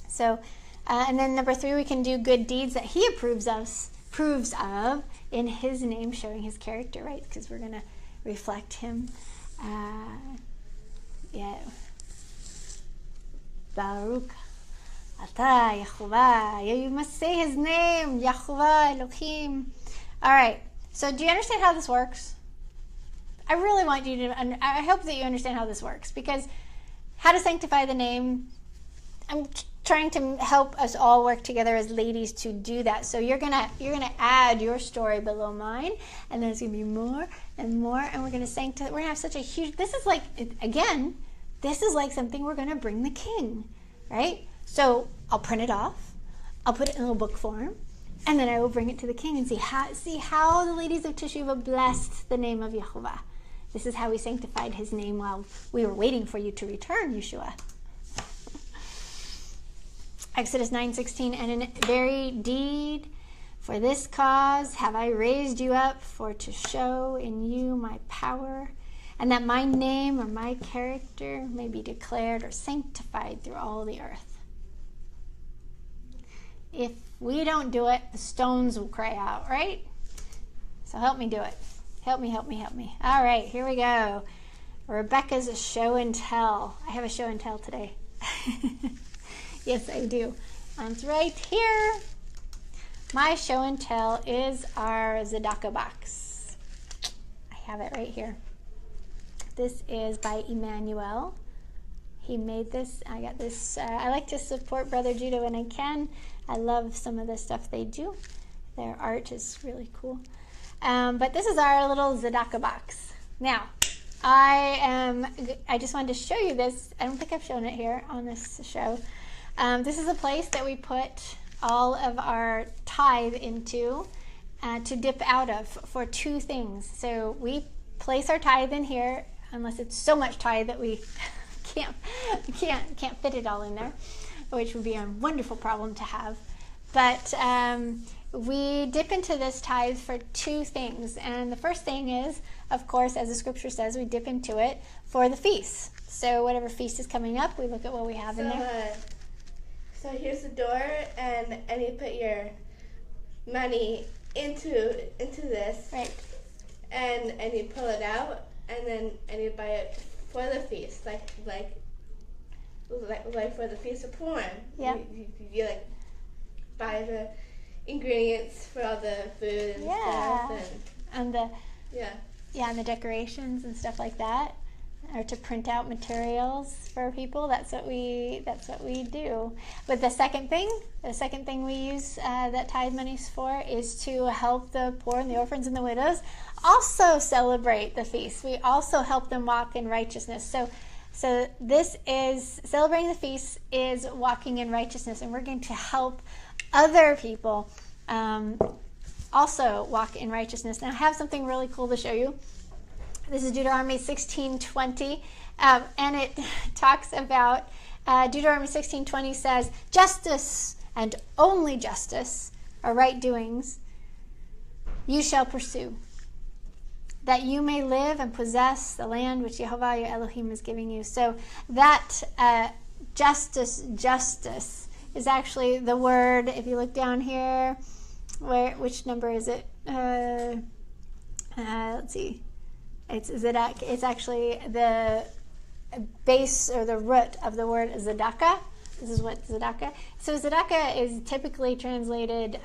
So, and then number 3, we can do good deeds that he approves of in his name, showing his character, right? Because we're going to reflect him. Baruch Atah Yahovah. You must say his name, Yahovah Elohim. All right. So do you understand how this works? I really want you to, I hope that you understand how this works, because how to sanctify the name, I'm trying to help us all work together as ladies to do that. So you're gonna add your story below mine, and then it's gonna be more and more, and we're gonna have such a huge. This is like, again, this is like something we're gonna bring the King, right? So I'll print it off, I'll put it in a little book form, and then I will bring it to the King and see how the ladies of Teshuvah blessed the name of Yahovah. This is how we sanctified his name while we were waiting for you to return, Yeshua. Exodus 9:16, and in very deed for this cause have I raised you up, for to show in you my power, and that my name or my character may be declared or sanctified through all the earth. If we don't do it, the stones will cry out, right? So help me do it. Help me, help me, help me. All right, here we go. Rebekah's show and tell. I have a show and tell today. Yes, I do. It's right here. My show and tell is our tzedakah box. I have it right here. This is by Emmanuel. He made this. I got this. I like to support Brother Judah when I can. I love some of the stuff they do. Their art is really cool. But this is our little tzedakah box. Now, I just wanted to show you this. I don't think I've shown it here on this show. This is a place that we put all of our tithe into to dip out of for 2 things. So we place our tithe in here, unless it's so much tithe that we can't fit it all in there, which would be a wonderful problem to have. But we dip into this tithe for 2 things. And the first thing is, of course, as the scripture says, we dip into it for the feast. So whatever feast is coming up, we look at what we have in there.
So here's the door, and you put your money into this,
right?
And you pull it out, and you buy it for the feast, like for the feast of Purim.
Yeah.
You like buy the ingredients for all the food and stuff,
and the decorations and stuff like that. Or to print out materials for people. That's what we do. But the second thing we use that tithe monies for is to help the poor and the orphans and the widows also celebrate the feast. We also help them walk in righteousness. So this is celebrating the feast is walking in righteousness, and we're going to help other people also walk in righteousness. Now I have something really cool to show you. This is Deuteronomy 16:20, and it talks about, Deuteronomy 16:20 says, justice and only justice, or right doings, you shall pursue, that you may live and possess the land which Yehovah your Elohim is giving you. So that justice is actually the word, if you look down here, which number is it? Let's see. It's Zedak. It's actually the base or the root of the word tzedakah. This is what tzedakah. So tzedakah is typically translated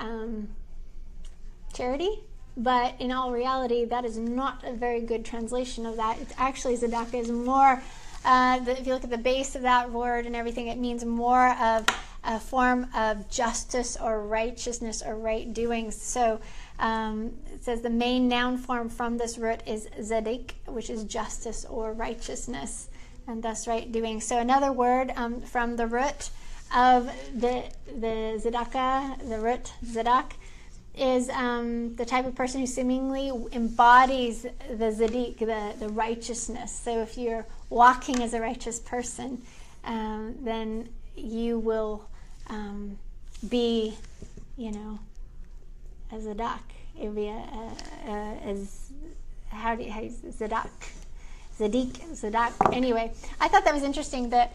charity, but in all reality, that is not a very good translation of that. It's actually tzedakah is more. If you look at the base of that word and everything, it means more of a form of justice or righteousness or right doings. So it says the main noun form from this root is zedek, which is justice or righteousness, and thus right doing. So another word from the root of the tzedakah, the root zedak, is the type of person who seemingly embodies the zedek, the righteousness. So if you're walking as a righteous person, then you will be, as a duck. It would be Zadak. Anyway, I thought that was interesting that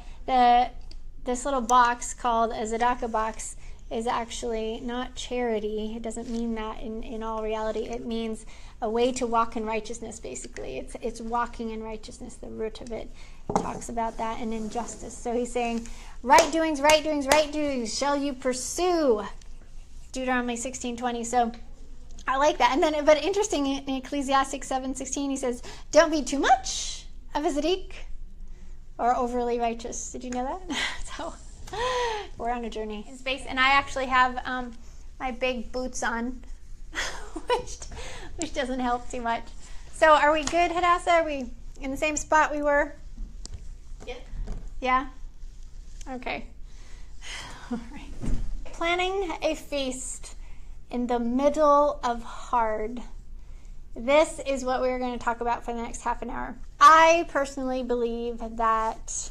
this little box called a Zadaka box is actually not charity. It doesn't mean that in all reality. It means a way to walk in righteousness, basically. It's walking in righteousness, the root of it. It talks about that, and injustice. So he's saying, right doings shall you pursue. Deuteronomy 16:20. So I like that. And then, but interesting, in Ecclesiastes 7:16, he says, don't be too much of a Zadik or overly righteous. Did you know that? So we're on a journey in space. And I actually have my big boots on, which doesn't help too much. So are we good, Hadassah? Are we in the same spot we were?
Yeah.
Yeah? Okay. All right. Planning a feast in the middle of hard. This is what we're going to talk about for the next half an hour. I personally believe that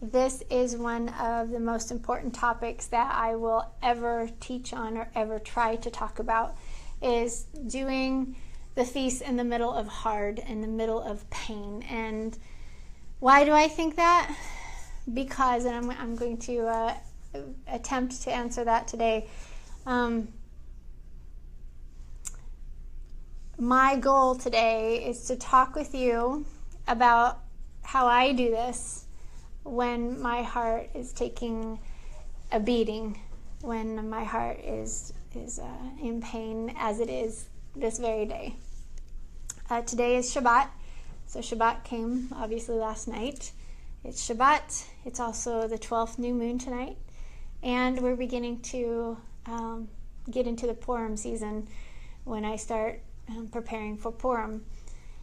this is one of the most important topics that I will ever teach on or ever try to talk about, is doing the feast in the middle of hard, in the middle of pain. And why do I think that? Because, and I'm going to attempt to answer that today. My goal today is to talk with you about how I do this when my heart is taking a beating, when my heart is in pain, as it is this very day. Today is Shabbat, so Shabbat came obviously last night. It's Shabbat. It's also the 12th new moon tonight, and we're beginning to get into the Purim season when I start preparing for Purim.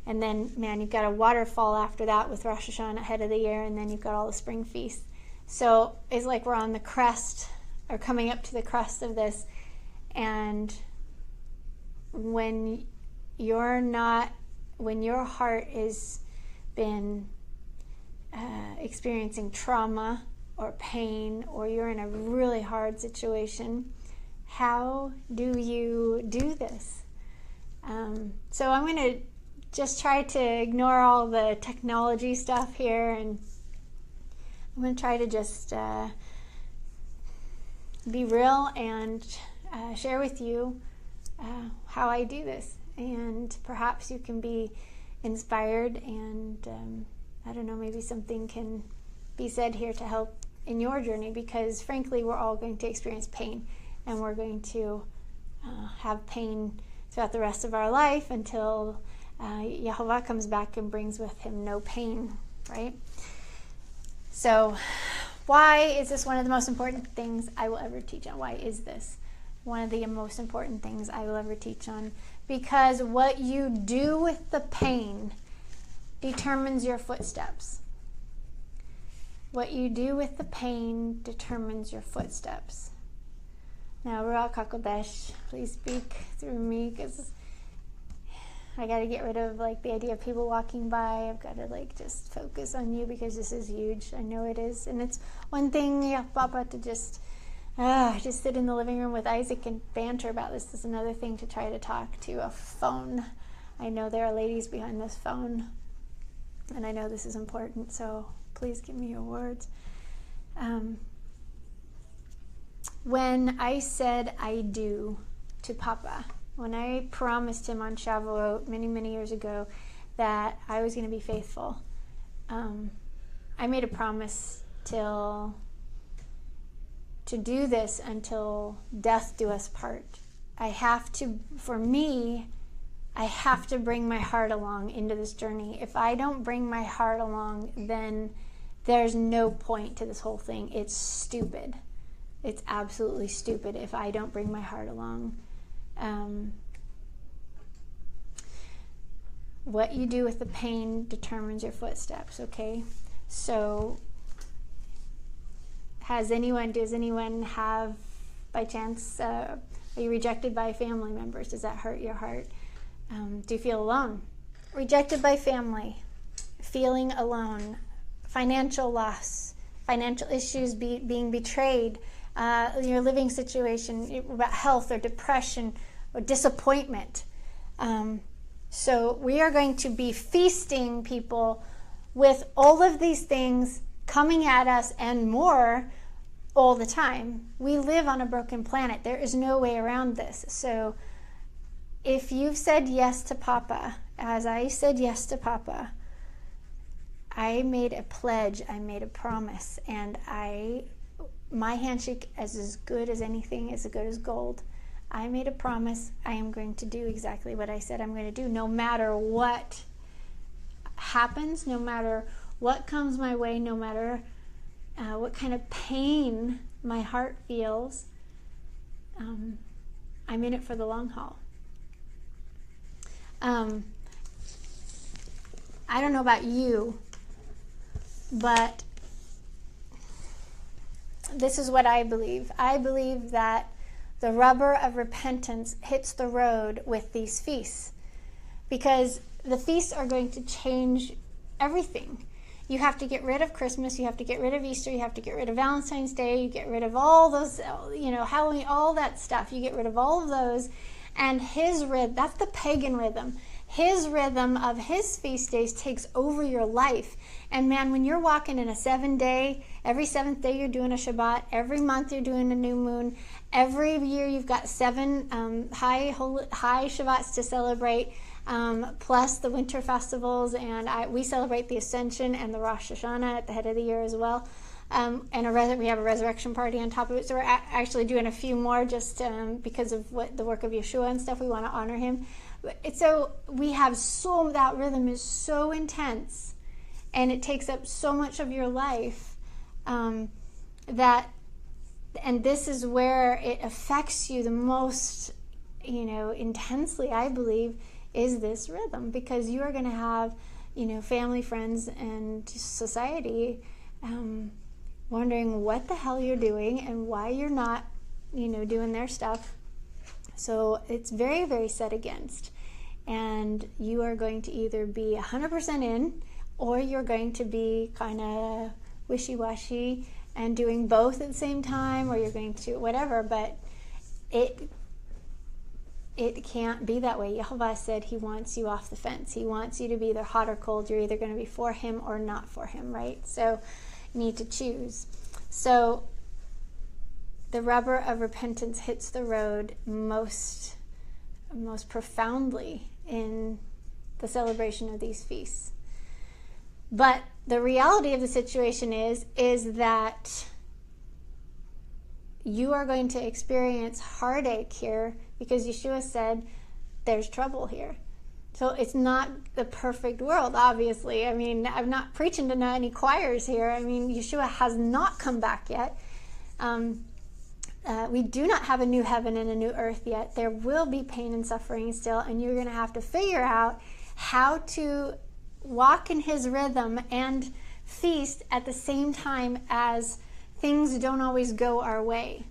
And then, man, you've got a waterfall after that with Rosh Hashanah ahead of the year, and then you've got all the spring feasts. So it's like we're on the crest, or coming up to the crest of this. And when your heart has been experiencing trauma or pain, or you're in a really hard situation, how do you do this? So I'm going to just try to ignore all the technology stuff here, and I'm going to try to just be real and share with you how I do this. And perhaps you can be inspired, and I don't know, maybe something can be said here to help in your journey, because frankly, we're all going to experience pain, and we're going to have pain throughout the rest of our life until Yehovah comes back and brings with him no pain, right? So why is this one of the most important things I will ever teach on? Why is this one of the most important things I will ever teach on? Because what you do with the pain determines your footsteps. What you do with the pain determines your footsteps. Now, Ruach HaKodesh, please speak through me, because I got to get rid of the idea of people walking by. I've got to just focus on you, because this is huge. I know it is. And it's one thing, Papa, to just sit in the living room with Isaac and banter about this. This is another thing to try to talk to a phone. I know there are ladies behind this phone, and I know this is important, so please give me your words. When I said I do to Papa, when I promised him on Shavuot many, many years ago that I was going to be faithful, I made a promise to do this until death do us part. I have to bring my heart along into this journey. If I don't bring my heart along, then there's no point to this whole thing. It's stupid. It's absolutely stupid if I don't bring my heart along. What you do with the pain determines your footsteps, okay? So, does anyone have, by chance, are you rejected by family members? Does that hurt your heart? Do you feel alone? Rejected by family, feeling alone, financial loss, financial issues, being betrayed, your living situation, about health or depression or disappointment. So we are going to be feasting people with all of these things coming at us and more all the time. We live on a broken planet. There is no way around this. So if you've said yes to Papa, as I said yes to Papa, I made a pledge, I made a promise, and my handshake is as good as anything, as good as gold. I made a promise. I am going to do exactly what I said I'm going to do, no matter what happens, no matter what comes my way, no matter what kind of pain my heart feels. I'm in it for the long haul. I don't know about you, but this is what I believe. I believe that the rubber of repentance hits the road with these feasts, because the feasts are going to change everything. You have to get rid of Christmas, you have to get rid of Easter, you have to get rid of Valentine's Day, you get rid of all those, Halloween, all that stuff. You get rid of all of those, and his rhythm, that's the pagan rhythm. His rhythm of his feast days takes over your life. And man, when you're walking in a 7-day, every 7th day you're doing a Shabbat, every month you're doing a new moon, every year you've got 7 high Shabbats to celebrate, plus the winter festivals, and we celebrate the Ascension and the Rosh Hashanah at the head of the year as well. And we have a resurrection party on top of it, so we're actually doing a few more just because of what the work of Yeshua and stuff. We want to honor him. So we have that rhythm is so intense, and it takes up so much of your life, and this is where it affects you the most, intensely, I believe, is this rhythm, because you are going to have, family, friends, and society wondering what the hell you're doing and why you're not, doing their stuff. So it's very, very set against. And you are going to either be 100% in, or you're going to be kind of wishy-washy and doing both at the same time, or you're going to whatever. But it can't be that way. Yehovah said he wants you off the fence. He wants you to be either hot or cold. You're either going to be for him or not for him, right? So you need to choose. So the rubber of repentance hits the road most profoundly in the celebration of these feasts. But the reality of the situation is that you are going to experience heartache here, because Yeshua said there's trouble here. So it's not the perfect world, obviously. I mean, I'm not preaching to any choirs here. I mean, Yeshua has not come back yet. We do not have a new heaven and a new earth yet. There will be pain and suffering still, and you're going to have to figure out how to walk in his rhythm and feast at the same time as things don't always go our way.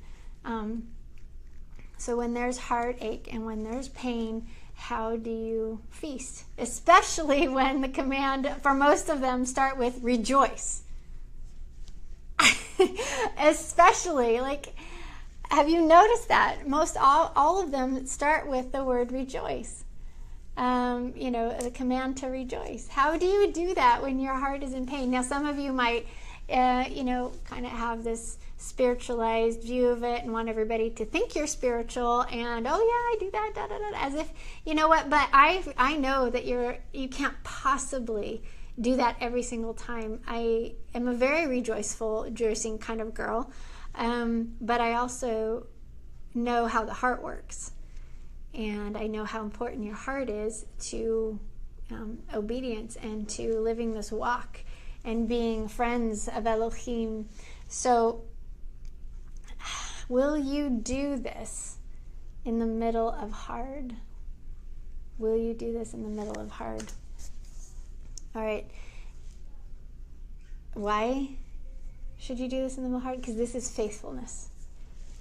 So when there's heartache and when there's pain, how do you feast? Especially when the command for most of them start with rejoice. Especially, have you noticed that? All of them start with the word rejoice. The command to rejoice. How do you do that when your heart is in pain? Now, some of you might, kind of have this spiritualized view of it and want everybody to think you're spiritual and, oh yeah, I do that, da, da, da, as if, but I know that you can't possibly do that every single time. I am a very rejoicing kind of girl. But I also know how the heart works, and I know how important your heart is to obedience and to living this walk and being friends of Elohim. So will you do this in the middle of hard? Will you do this in the middle of hard? All right. Why should you do this in the middle of hard? Because this is faithfulness.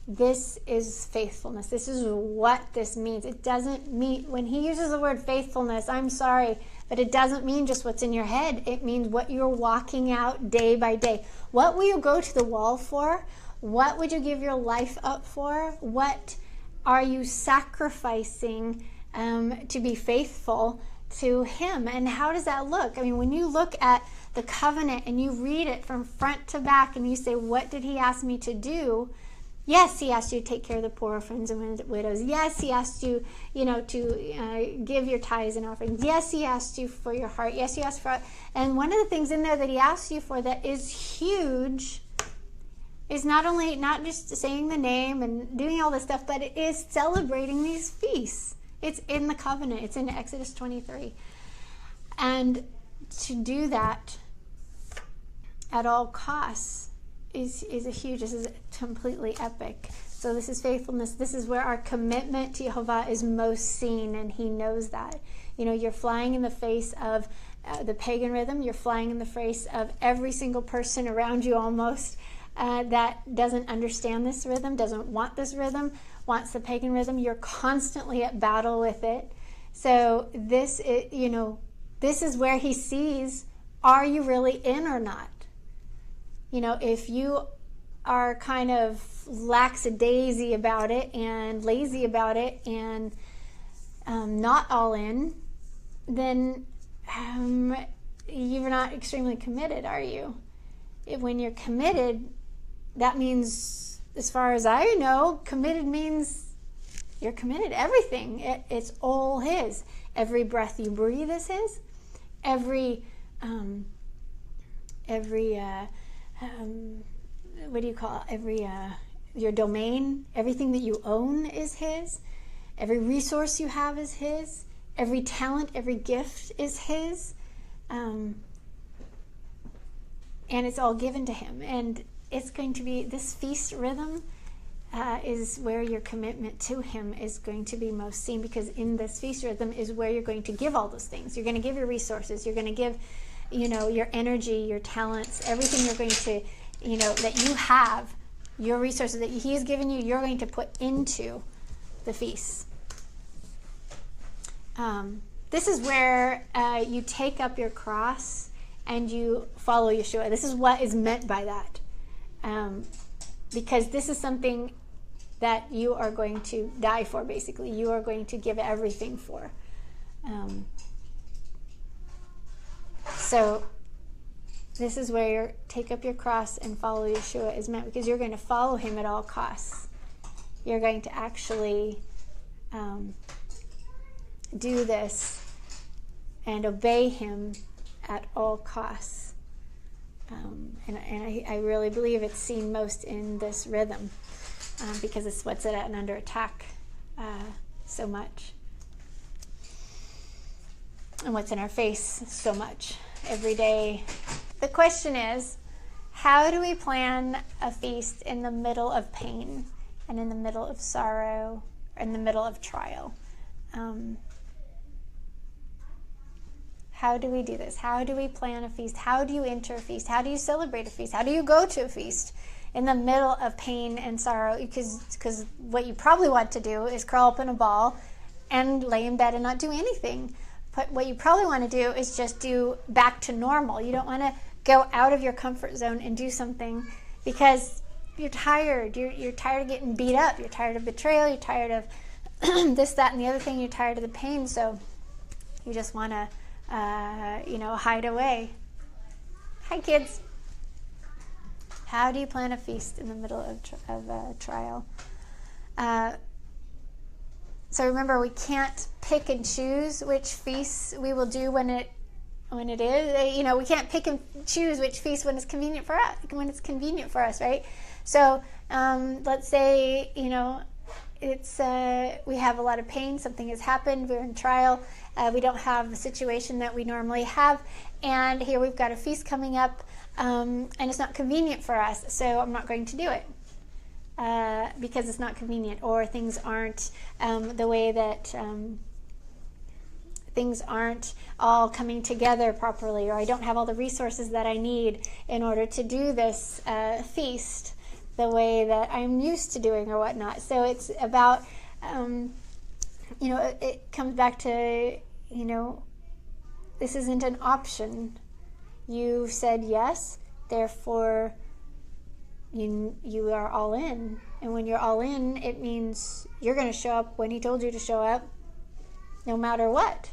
This is faithfulness. This is what this means. It doesn't mean, when he uses the word faithfulness, I'm sorry, but it doesn't mean just what's in your head. It means what you're walking out day by day. What will you go to the wall for? What would you give your life up for? What are you sacrificing to be faithful to him? And how does that look? I mean, when you look at the covenant and you read it from front to back and you say, what did he ask me to do? Yes, he asked you to take care of the poor, orphans, and widows. Yes, he asked you, to give your tithes and offerings. Yes, he asked you for your heart. Yes, he asked for, and one of the things in there that he asks you for that is huge is not just saying the name and doing all this stuff, but it is celebrating these feasts. It's in the covenant. It's in Exodus 23. And to do that at all costs is completely epic. So this is faithfulness. This is where our commitment to Jehovah is most seen, and he knows that. You're flying in the face of the pagan rhythm. You're flying in the face of every single person around you almost that doesn't understand this rhythm, doesn't want this rhythm, wants the pagan rhythm. You're constantly at battle with it. So this is where he sees, are you really in or not? If you are kind of lackadaisy about it and lazy about it and not all in, then you're not extremely committed, are you? When you're committed, that means, as far as I know, committed means you're committed. Everything. It's all his. Every breath you breathe is his. Every what do you call it? Your domain, everything that you own is his. Every resource you have is his. Every talent, every gift is his. And it's all given to him. And it's going to be, this feast rhythm is where your commitment to him is going to be most seen, because in this feast rhythm is where you're going to give all those things. You're going to give your resources. You're going to give, your energy, your talents, everything you're going to, that you have, your resources that he has given you, you're going to put into the feast. This is where you take up your cross and you follow Yeshua. This is what is meant by that. Because this is something that you are going to die for, basically. You are going to give everything for. So this is where you take up your cross and follow Yeshua is meant, because you're going to follow him at all costs. You're going to actually do this and obey him at all costs. And I really believe it's seen most in this rhythm, because it's what's at and under attack so much, and what's in our face so much every day. The question is, how do we plan a feast in the middle of pain and in the middle of sorrow, or in the middle of trial? How do we do this? How do we plan a feast? How do you enter a feast? How do you celebrate a feast? How do you go to a feast in the middle of pain and sorrow? Because what you probably want to do is curl up in a ball and lay in bed and not do anything. But what you probably want to do is just do back to normal. You don't want to go out of your comfort zone and do something because you're tired. You're tired of getting beat up. You're tired of betrayal. You're tired of this, that, and the other thing. You're tired of the pain. So you just want to hide away. Hi, kids. How do you plan a feast in the middle of a trial? So remember, we can't pick and choose which feasts we will do when it is. We can't pick and choose which feast when it's convenient for us. Right? So let's say it's we have a lot of pain. Something has happened. We're in trial. We don't have the situation that we normally have, and here we've got a feast coming up, and it's not convenient for us. So I'm not going to do it because it's not convenient, or things aren't the way that things aren't all coming together properly, or I don't have all the resources that I need in order to do this feast the way that I'm used to doing or whatnot. So it's about, it comes back to, this isn't an option. You said yes, therefore you are all in. And when you're all in, it means you're going to show up when he told you to show up, no matter what.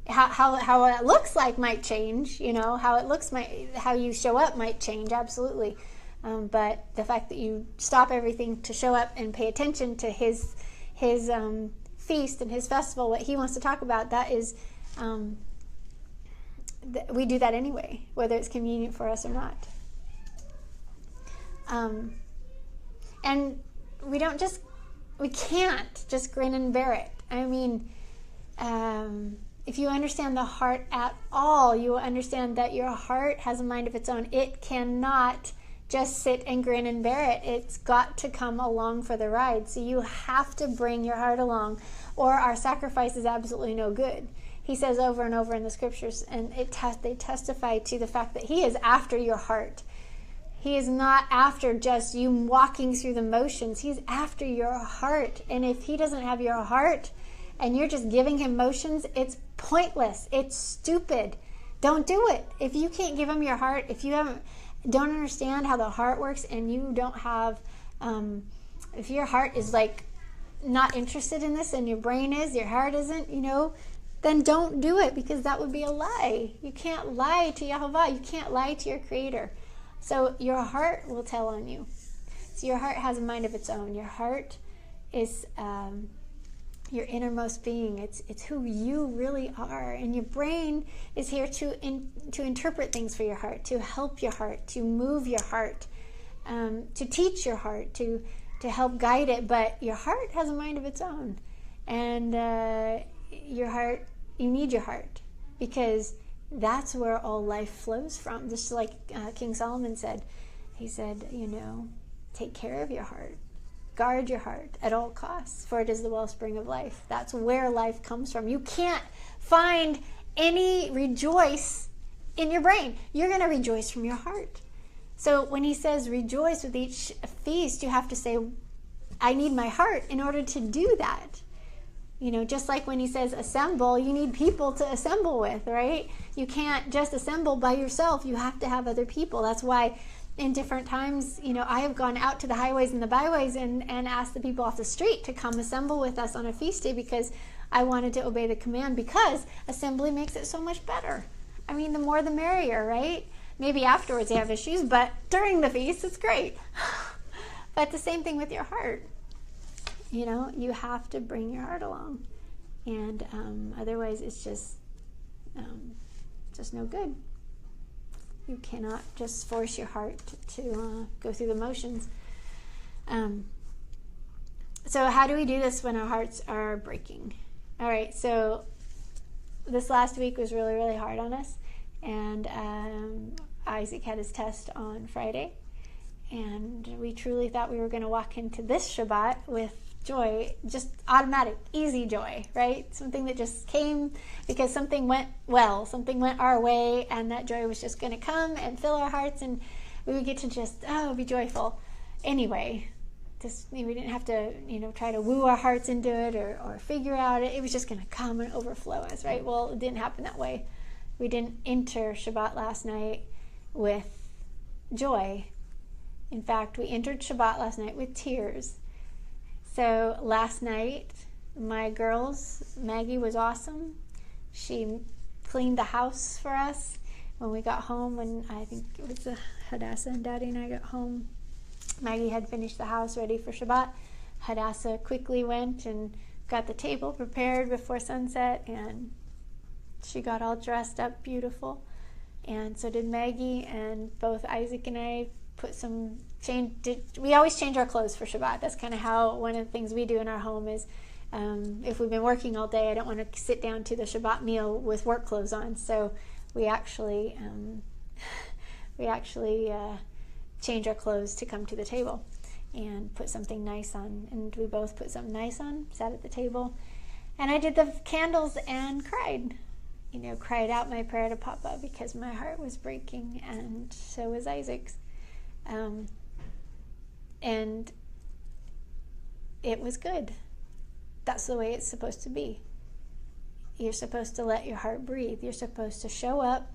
How it looks like might change, how you show up might change, absolutely. But the fact that you stop everything to show up and pay attention to his feast and his festival, what he wants to talk about, that is, we do that anyway, whether it's convenient for us or not. And we can't just grin and bear it. I mean, if you understand the heart at all, you will understand that your heart has a mind of its own. It cannot just sit and grin and bear it. It's got to come along for the ride. So you have to bring your heart along, or our sacrifice is absolutely no good. He says over and over in the scriptures, and they testify to the fact that he is after your heart. He is not after just you walking through the motions. He's after your heart. And if he doesn't have your heart and you're just giving him motions, it's pointless. It's stupid. Don't do it. If you can't give him your heart, if you don't understand how the heart works, and you don't have, if your heart is like not interested in this and your brain is, your heart isn't, then don't do it, because that would be a lie. You can't lie to Yahovah. You can't lie to your Creator. So your heart will tell on you. So your heart has a mind of its own. Your heart is your innermost being. It's who you really are. And your brain is here to interpret things for your heart, to help your heart, to move your heart, to teach your heart, to help guide it. But your heart has a mind of its own. And your heart, you need your heart, because that's where all life flows from. Just like King Solomon said. He said, take care of your heart. Guard your heart at all costs, for it is the wellspring of life. That's where life comes from. You can't find any rejoice in your brain. You're going to rejoice from your heart. So when he says rejoice with each feast, you have to say, I need my heart in order to do that. Just like when he says assemble, you need people to assemble with, right? You can't just assemble by yourself. You have to have other people. That's why in different times, I have gone out to the highways and the byways and asked the people off the street to come assemble with us on a feast day, because I wanted to obey the command, because assembly makes it so much better. I mean, the more the merrier, right? Maybe afterwards they have issues, but during the feast, it's great. But the same thing with your heart. You have to bring your heart along, and otherwise it's just no good. You cannot just force your heart to go through the motions. So how do we do this when our hearts are breaking? All right, so this last week was really, really hard on us, and Isaac had his test on Friday, and we truly thought we were going to walk into this Shabbat with joy, just automatic, easy joy, right? Something that just came because something went well, something went our way, and that joy was just going to come and fill our hearts, and we would get to just, be joyful. Anyway, we didn't have to, try to woo our hearts into it or figure out it. It was just going to come and overflow us, right? Well, it didn't happen that way. We didn't enter Shabbat last night with joy. In fact, we entered Shabbat last night with tears. So last night, my girls, Maggie was awesome. She cleaned the house for us when we got home. When I think it was Hadassah and Daddy and I got home, Maggie had finished the house ready for Shabbat. Hadassah quickly went and got the table prepared before sunset, and she got all dressed up beautiful. And so did Maggie, and both Isaac and I we always change our clothes for Shabbat. That's kind of how one of the things we do in our home is, if we've been working all day, I don't want to sit down to the Shabbat meal with work clothes on. So we actually change our clothes to come to the table and put something nice on. And we both put something nice on, sat at the table, and I did the candles and cried. Cried out my prayer to Papa, because my heart was breaking, and so was Isaac's. And it was good. That's the way it's supposed to be. You're supposed to let your heart breathe. You're supposed to show up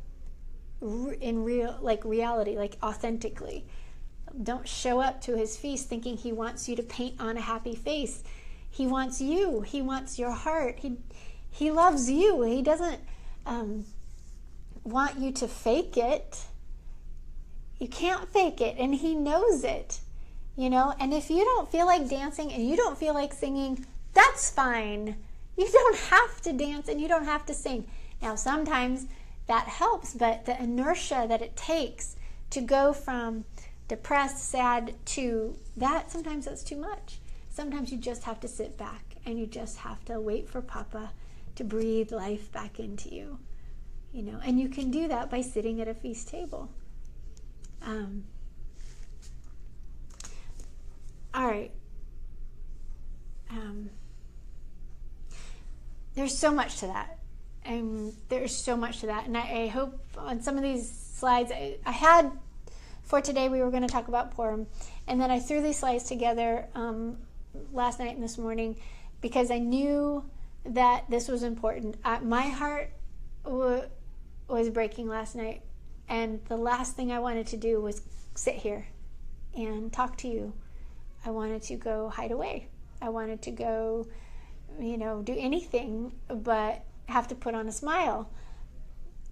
in reality, like authentically. Don't show up to his feast thinking he wants you to paint on a happy face. He wants you. He wants your heart. He loves you. He doesn't want you to fake it. You can't fake it, and he knows it, And if you don't feel like dancing and you don't feel like singing, that's fine. You don't have to dance and you don't have to sing. Now, sometimes that helps, but the inertia that it takes to go from depressed, sad to that, sometimes that's too much. Sometimes you just have to sit back and you just have to wait for Papa to breathe life back into you, and you can do that by sitting at a feast table. All right. There's so much to that. And I hope on some of these slides I had for today, we were going to talk about Purim. And then I threw these slides together last night and this morning because I knew that this was important. My heart was breaking last night. And the last thing I wanted to do was sit here and talk to you. I wanted to go hide away. I wanted to go, do anything but have to put on a smile.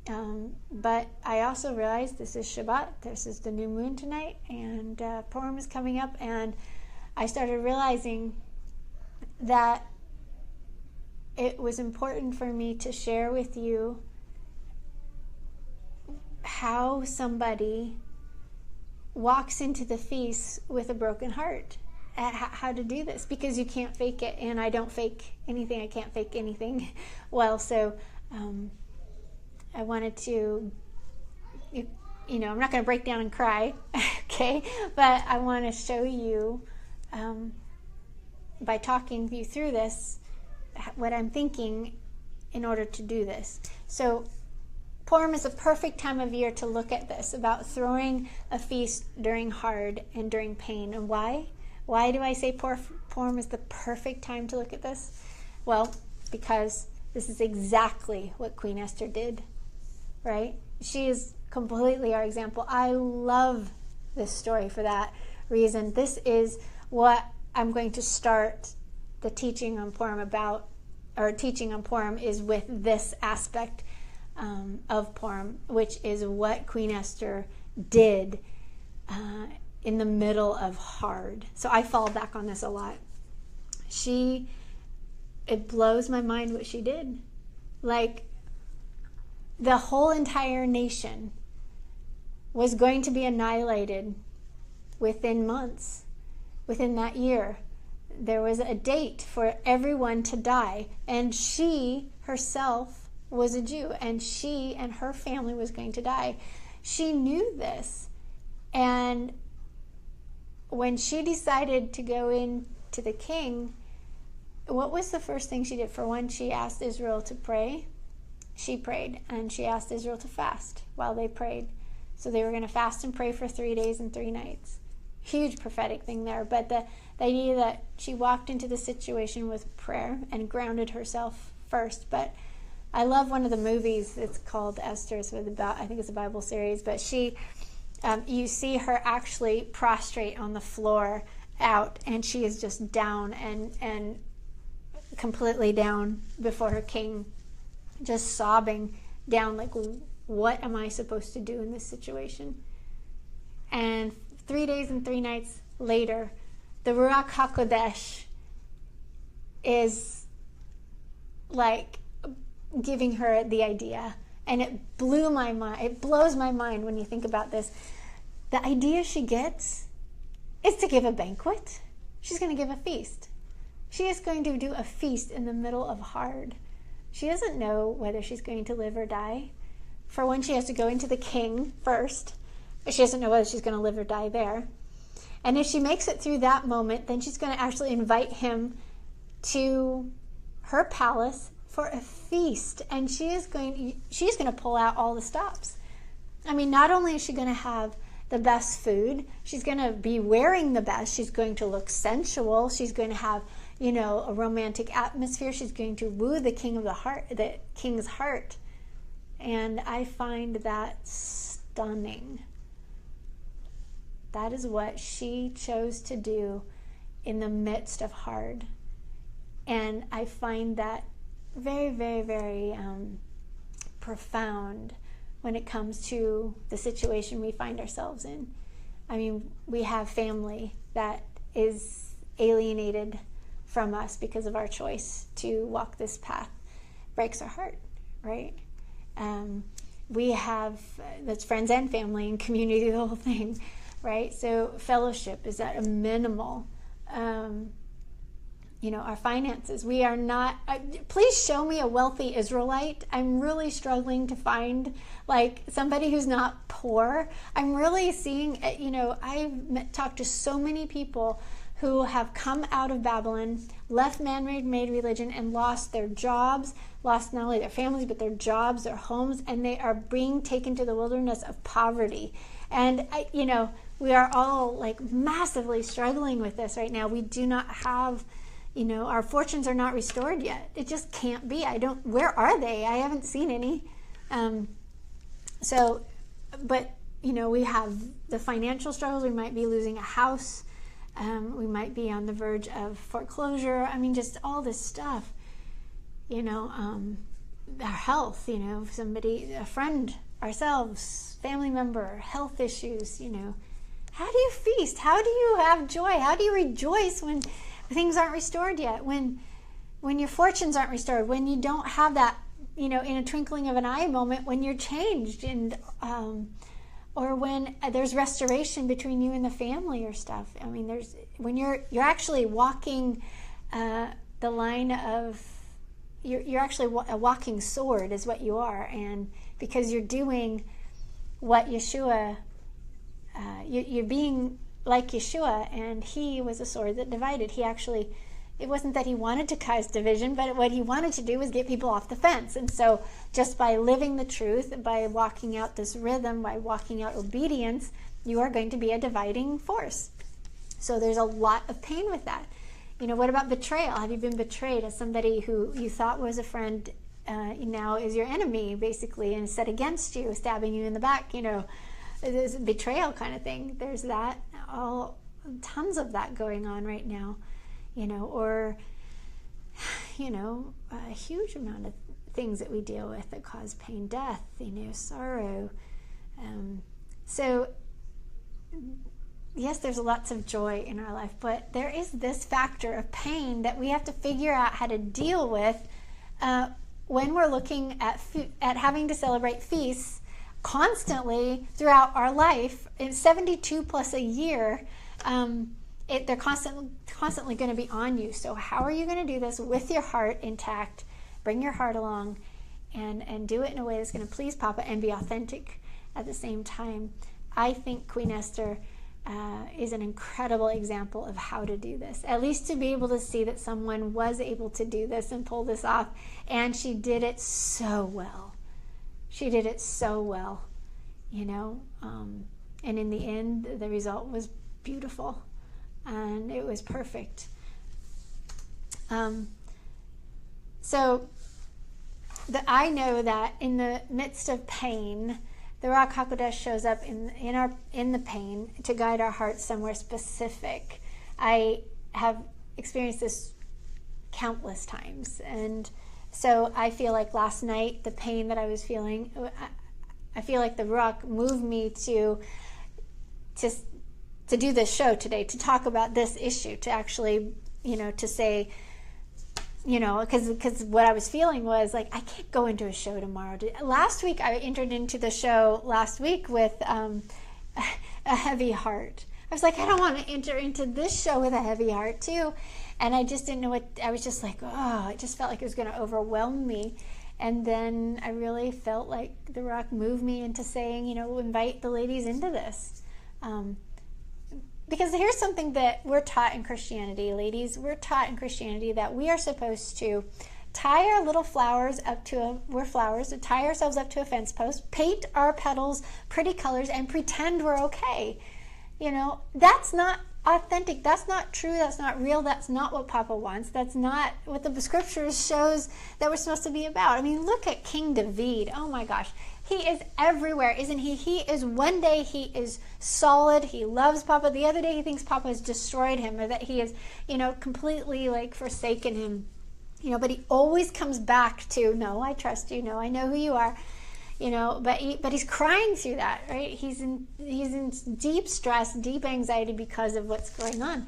But I also realized this is Shabbat. This is the new moon tonight, and Purim is coming up. And I started realizing that it was important for me to share with you how somebody walks into the feast with a broken heart, how to do this, because you can't fake it, and I don't fake anything. I can't fake anything. Well, so I wanted to, I'm not going to break down and cry, okay, but I want to show you, by talking you through this, what I'm thinking in order to do this. So Purim is a perfect time of year to look at this, about throwing a feast during hard and during pain. And why? Why do I say Purim is the perfect time to look at this? Well, because this is exactly what Queen Esther did, right? She is completely our example. I love this story for that reason. This is what I'm going to start the teaching on Purim about, or teaching on Purim is with this aspect of Purim, which is what Queen Esther did in the middle of hard. So I fall back on this a lot. It blows my mind what she did. Like, the whole entire nation was going to be annihilated within months, within that year. There was a date for everyone to die, and she herself was a Jew, and she and her family was going to die. She knew this, and when she decided to go in to the king, what was the first thing she did? For one, she asked Israel to pray. She prayed, and she asked Israel to fast while they prayed. So they were going to fast and pray for 3 days and 3 nights. Huge prophetic thing there. But the idea that she walked into the situation with prayer and grounded herself first. But I love one of the movies. It's called Esther. It's about, I think it's a Bible series. But you see her actually prostrate on the floor out, and she is just down and completely down before her king, just sobbing down, like, what am I supposed to do in this situation? And 3 days and 3 nights later, the Ruach HaKodesh is like giving her the idea. And it blew my mind. It blows my mind when you think about this. The idea she gets is to give a banquet. She's going to give a feast. She is going to do a feast in the middle of hard. She doesn't know whether she's going to live or die. For one, she has to go into the king first. She doesn't know whether she's going to live or die there. And if she makes it through that moment, then she's going to actually invite him to her palace for a feast. And she's going to pull out all the stops. I mean, not only is she going to have the best food, she's going to be wearing the best. She's going to look sensual. She's going to have, a romantic atmosphere. She's going to woo the king's heart. And I find that stunning. That is what she chose to do in the midst of hard. And I find that very, very, very profound when it comes to the situation we find ourselves in. I mean, we have family that is alienated from us because of our choice to walk this path. Breaks our heart, right? We have, that's friends and family and community, the whole thing, right? So fellowship is at a minimal. Our finances. We are not, please show me a wealthy Israelite. I'm really struggling to find like somebody who's not poor. I'm really seeing, I've talked to so many people who have come out of Babylon, left man-made religion, and lost their jobs, lost not only their families, but their jobs, their homes, and they are being taken to the wilderness of poverty. And, we are all like massively struggling with this right now. We do not have, our fortunes are not restored yet. It just can't be. Where are they? I haven't seen any. We have the financial struggles. We might be losing a house. We might be on the verge of foreclosure. I mean, just all this stuff, our health, a friend, ourselves, family member, health issues, How do you feast? How do you have joy? How do you rejoice when things aren't restored yet? When your fortunes aren't restored? When you don't have that, in a twinkling of an eye moment when you're changed and, or when there's restoration between you and the family or stuff. I mean, when you're actually walking the line of, you're actually a walking sword is what you are. And because you're doing what Yeshua, you're being like Yeshua, and he was a sword that divided. It wasn't that he wanted to cause division, but what he wanted to do was get people off the fence. And so just by living the truth, by walking out this rhythm, by walking out obedience, you are going to be a dividing force. So there's a lot of pain with that. What about betrayal? Have you been betrayed as somebody who you thought was a friend now is your enemy, basically, and set against you, stabbing you in the back, There's a betrayal kind of thing. There's that, tons of that going on right now, or, a huge amount of things that we deal with that cause pain, death, sorrow. So, yes, there's lots of joy in our life, but there is this factor of pain that we have to figure out how to deal with when we're looking at having to celebrate feasts constantly throughout our life. In 72 plus a year, they're constantly going to be on you. So how are you going to do this with your heart intact? Bring your heart along and do it in a way that's going to please Papa and be authentic at the same time. I think Queen Esther is an incredible example of how to do this. At least to be able to see that someone was able to do this and pull this off. And she did it so well. She did it so well, and in the end, the result was beautiful, and it was perfect. I know that in the midst of pain, the Ruach HaKodesh shows up in the pain to guide our hearts somewhere specific. I have experienced this countless times, and so I feel like last night, the pain that I was feeling, I feel like the Ruach moved me to do this show today, to talk about this issue, to actually, to say, because what I was feeling was like, I can't go into a show tomorrow. Last week, I entered into the show with a heavy heart. I was like, I don't want to enter into this show with a heavy heart too. And I just didn't know what, I was just like, it just felt like it was going to overwhelm me. And then I really felt like the Ruach moved me into saying, invite the ladies into this. Because here's something that we're taught in Christianity, ladies. We're taught in Christianity that we are supposed to tie our little flowers to tie ourselves up to a fence post, paint our petals pretty colors, and pretend we're okay. That's not authentic. That's not true. That's not real. That's not what Papa wants. That's not what the scriptures shows that we're supposed to be about. I mean, look at King David. Oh my gosh. He is everywhere, isn't he? He is, one day he is solid. He loves Papa. The other day he thinks Papa has destroyed him, or that he is, completely like forsaken him. But he always comes back to, no, I trust you. No, I know who you are. But he's crying through that, right? He's in deep stress, deep anxiety because of what's going on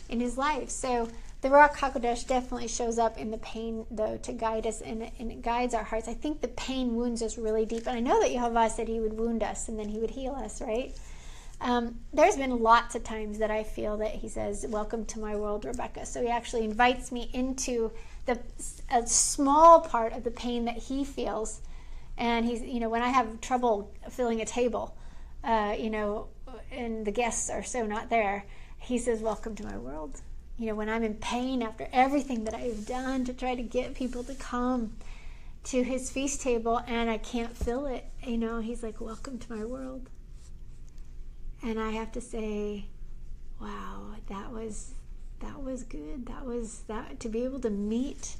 in his life. So the Ruach HaKodesh definitely shows up in the pain, though, to guide us, and it guides our hearts. I think the pain wounds us really deep, and I know that Yehovah said he would wound us and then he would heal us, right? There's been lots of times that I feel that he says, welcome to my world, Rebekah. So he actually invites me into a small part of the pain that he feels. And he's, when I have trouble filling a table, and the guests are so not there, he says, welcome to my world. When I'm in pain after everything that I've done to try to get people to come to his feast table and I can't fill it, he's like, welcome to my world. And I have to say, wow, that was good. That to be able to meet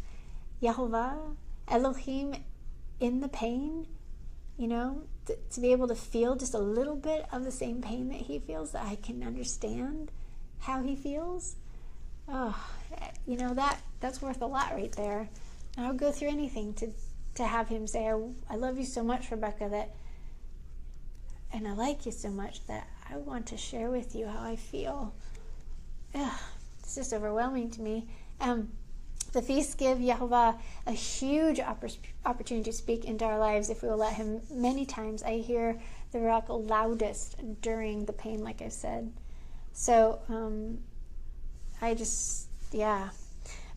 Yehovah, Elohim, in the pain, to be able to feel just a little bit of the same pain that he feels, that I can understand how he feels. Oh, that's worth a lot right there. And I'll go through anything to have him say, I love you so much, Rebekah, and I like you so much that I want to share with you how I feel. It's just overwhelming to me. The feasts give Yehovah a huge opportunity to speak into our lives if we will let him. Many times I hear the Ruach loudest during the pain, like I said. So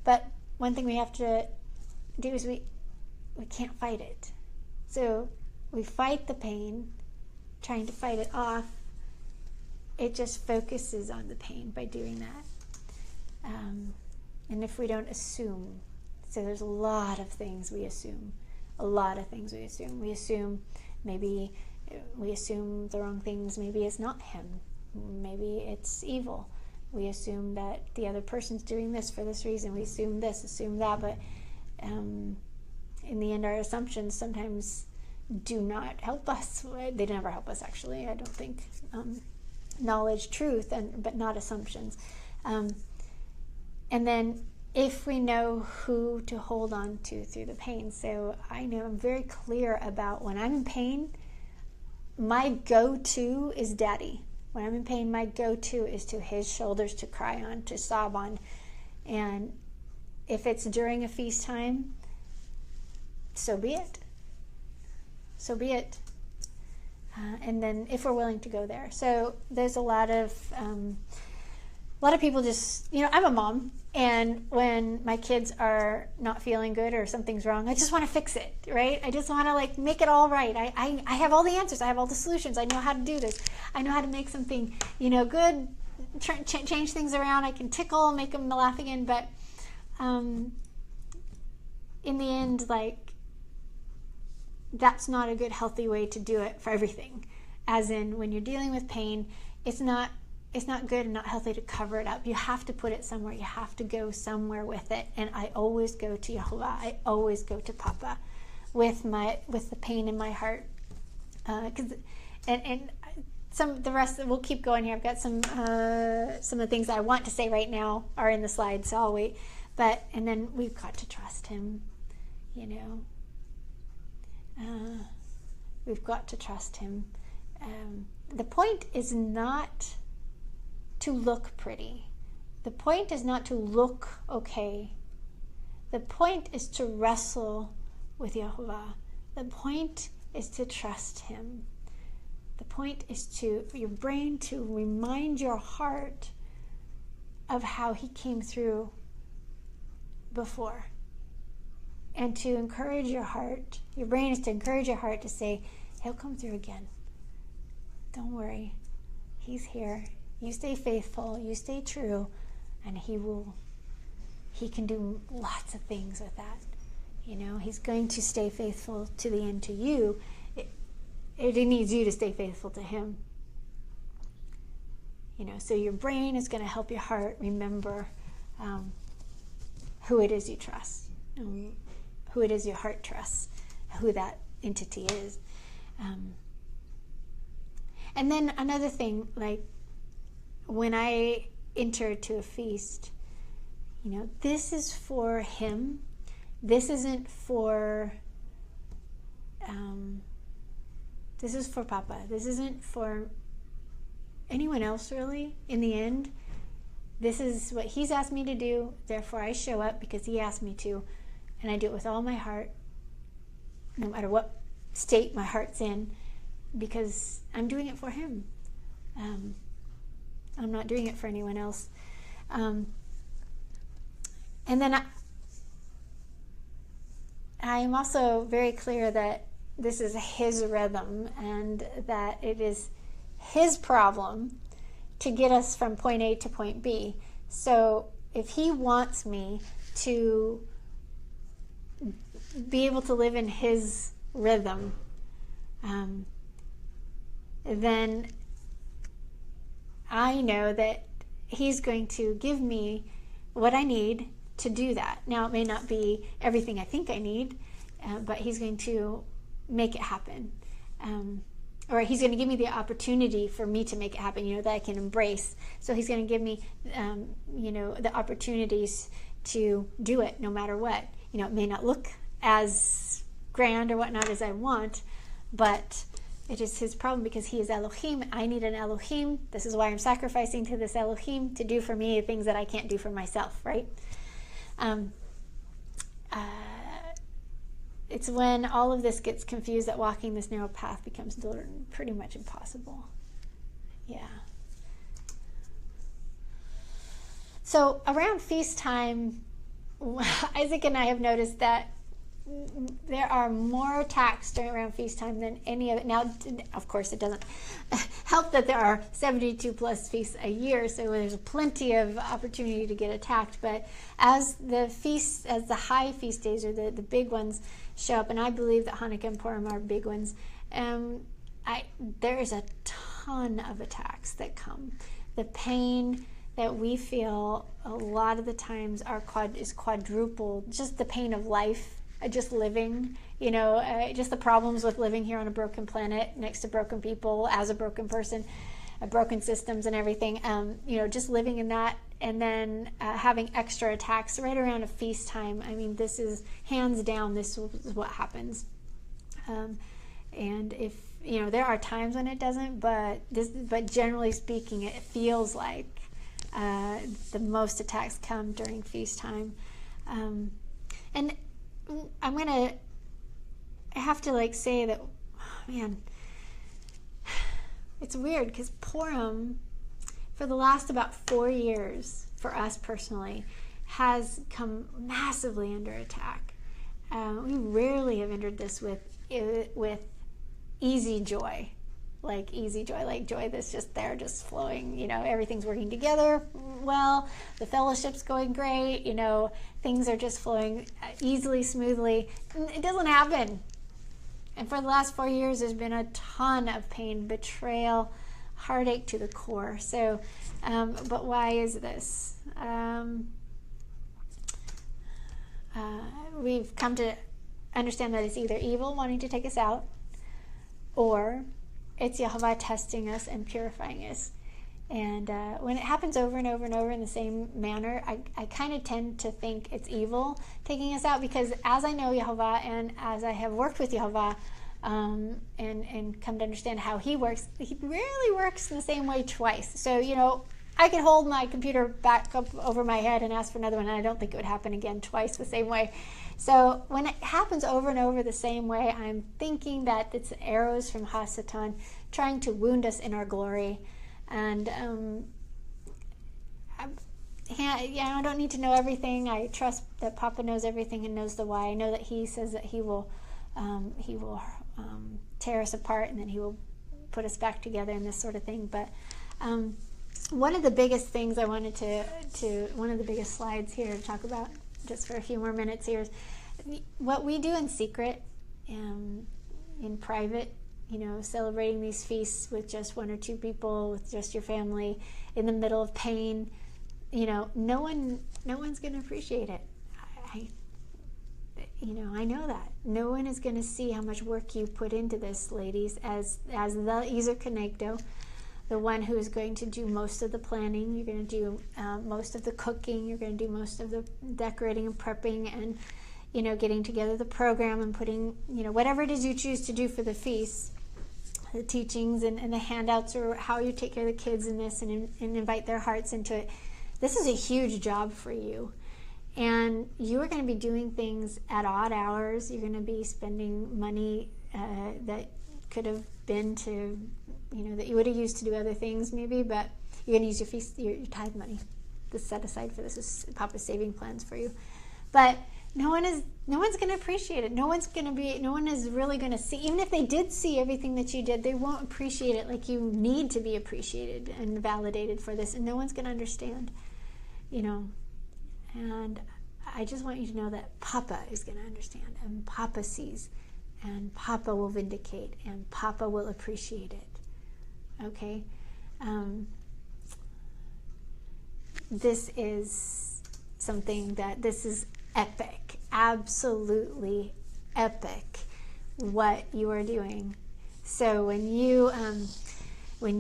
But one thing we have to do is we can't fight it. So we fight the pain, trying to fight it off. It just focuses on the pain by doing that. And if we don't assume, so there's a lot of things we assume. We assume maybe we assume the wrong things. Maybe it's not him. Maybe it's evil. We assume that the other person's doing this for this reason. We assume this, assume that. But in the end, our assumptions sometimes do not help us. They never help us, actually, I don't think. Knowledge, truth, but not assumptions. And then if we know who to hold on to through the pain. So I know I'm very clear about when I'm in pain, my go-to is Daddy. When I'm in pain, my go-to is to his shoulders to cry on, to sob on. And if it's during a feast time, so be it. And then if we're willing to go there. So there's a lot of people just, I'm a mom, and when my kids are not feeling good or something's wrong, I just want to fix it, right? I just want to make it all right. I have all the answers. I have all the solutions. I know how to do this. I know how to make something, good, change things around. I can tickle, make them laugh again. But in the end, that's not a good, healthy way to do it for everything. As in, when you're dealing with pain, it's not good and not healthy to cover it up. You have to put it somewhere. You have to go somewhere with it. And I always go to Yehovah. I always go to Papa with the pain in my heart. And some the rest we'll keep going here. I've got some of the things that I want to say right now are in the slides, so I'll wait. And then we've got to trust him. We've got to trust him. The point is not to look pretty. The point is not to look okay. The point is to wrestle with Yehovah. The point is to trust him. The point is for your brain to remind your heart of how he came through before. And to encourage your heart, your brain is to encourage your heart to say, he'll come through again. Don't worry. He's here. You stay faithful. You stay true. And he can do lots of things with that. He's going to stay faithful to the end to you. It needs you to stay faithful to him. So your brain is going to help your heart remember who it is you trust. Who it is your heart trusts, who that entity is. And then another thing, like when I enter to a feast, this is for him. This isn't for, this is for Papa. This isn't for anyone else, really, in the end. This is what he's asked me to do, therefore I show up because he asked me to, and I do it with all my heart, no matter what state my heart's in, because I'm doing it for him. I'm not doing it for anyone else. And then I am also very clear that this is his rhythm and that it is his problem to get us from point A to point B. So if he wants me to be able to live in his rhythm, then I know that he's going to give me what I need to do that. Now, it may not be everything I think I need, but he's going to make it happen. Or he's going to give me the opportunity for me to make it happen, that I can embrace. So he's going to give me, the opportunities to do it no matter what. It may not look as grand or whatnot as I want, but it is his problem because he is Elohim. I need an Elohim. This is why I'm sacrificing to this Elohim to do for me things that I can't do for myself, right? It's when all of this gets confused that walking this narrow path becomes pretty much impossible. Yeah. So around feast time, Isaac and I have noticed that there are more attacks during around feast time than any of it. Now, of course, it doesn't help that there are 72 plus feasts a year, so there's plenty of opportunity to get attacked. But as the high feast days or the big ones show up, and I believe that Hanukkah and Purim are big ones, there is a ton of attacks that come. The pain that we feel a lot of the times is quadrupled. Just the pain of life. Just living, just the problems with living here on a broken planet next to broken people, as a broken person, broken systems and everything, just living in that, and then having extra attacks right around a feast time. I mean, this is hands down, this is what happens. And if, there are times when it doesn't, but generally speaking, it feels like the most attacks come during feast time. And I have to say that, man, it's weird because Purim, for the last about 4 years, for us personally, has come massively under attack. We rarely have entered this with easy joy, like joy that's just there, just flowing, everything's working together well, the fellowship's going great, things are just flowing easily, smoothly. It doesn't happen. And for the last 4 years, there's been a ton of pain, betrayal, heartache to the core. So, but why is this? We've come to understand that it's either evil wanting to take us out, or it's Yehovah testing us and purifying us. And when it happens over and over and over in the same manner, I kind of tend to think it's evil taking us out, because as I know Yehovah and as I have worked with Yehovah and come to understand how he works, he rarely works in the same way twice. So, I could hold my computer back up over my head and ask for another one, and I don't think it would happen again twice the same way. So when it happens over and over the same way, I'm thinking that it's arrows from Hasatan trying to wound us in our glory. And I don't need to know everything. I trust that Papa knows everything and knows the why. I know that he says that he will tear us apart, and then he will put us back together and this sort of thing. But one of the biggest things I wanted to one of the biggest slides here to talk about, just for a few more minutes here, is what we do in secret, in private, celebrating these feasts with just one or two people, with just your family, in the middle of pain. No one's going to appreciate it. I know that. No one is going to see how much work you put into this, ladies, as the Izer Konegdo, the one who is going to do most of the planning. You're going to do most of the cooking. You're going to do most of the decorating and prepping and, getting together the program and putting, whatever it is you choose to do for the feast, the teachings and the handouts, or how you take care of the kids in this and invite their hearts into it. This is a huge job for you. And you are going to be doing things at odd hours. You're going to be spending money that could have been to, that you would have used to do other things maybe, but you're going to use your feast, your tithe money that's set aside for this. This is Papa's saving plans for you. But no one's going to appreciate it. No one is really going to see, even if they did see everything that you did, they won't appreciate it like you need to be appreciated and validated for this, and no one's going to understand, And I just want you to know that Papa is going to understand, and Papa sees, and Papa will vindicate, and Papa will appreciate it. Okay? This is something this is epic, absolutely epic, what you are doing. So when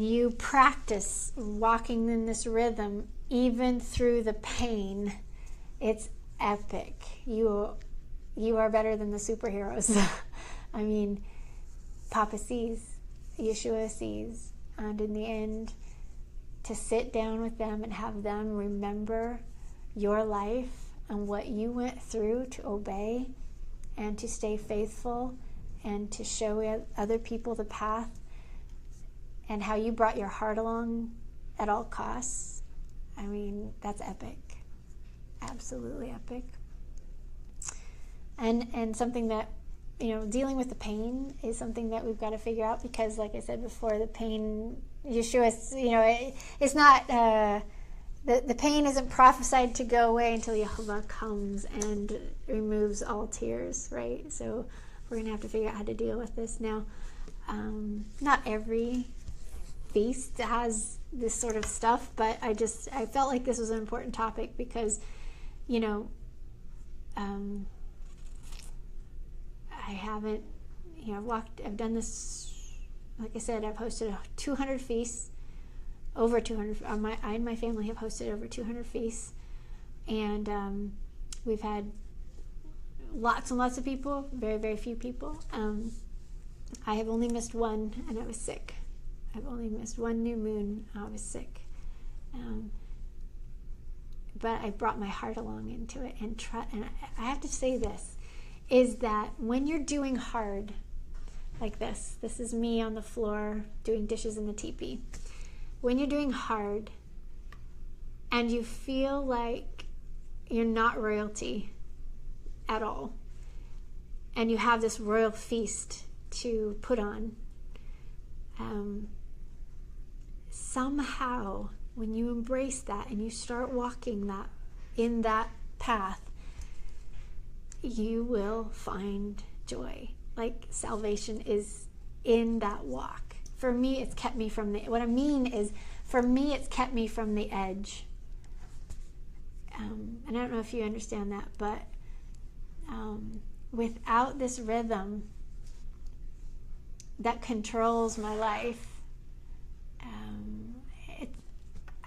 you practice walking in this rhythm, even through the pain, it's epic. You are better than the superheroes. I mean, Papa sees, Yeshua sees, and in the end, to sit down with them and have them remember your life and what you went through to obey and to stay faithful and to show other people the path, and how you brought your heart along at all costs. I mean, that's epic. Absolutely epic. And something that, dealing with the pain is something that we've got to figure out, because like I said before, the pain, Yeshua, it's not, the pain isn't prophesied to go away until Yehovah comes and removes all tears, right? So we're going to have to figure out how to deal with this. Now, not every feast has this sort of stuff, but I felt like this was an important topic because, I haven't, I've done this, like I said, I've hosted 200 feasts, over 200, I and my family have hosted over 200 feasts, and we've had lots and lots of people, very, very few people. I have only missed one, and I was sick. I've only missed one new moon, I was sick. But I brought my heart along into it, and I have to say this, is that when you're doing hard, like this is me on the floor doing dishes in the teepee. When you're doing hard and you feel like you're not royalty at all, and you have this royal feast to put on, somehow when you embrace that and you start walking that in that path, you will find joy. Like salvation is in that walk. For me, it's kept me from what I mean is, for me, it's kept me from the edge. And I don't know if you understand that, but without this rhythm that controls my life,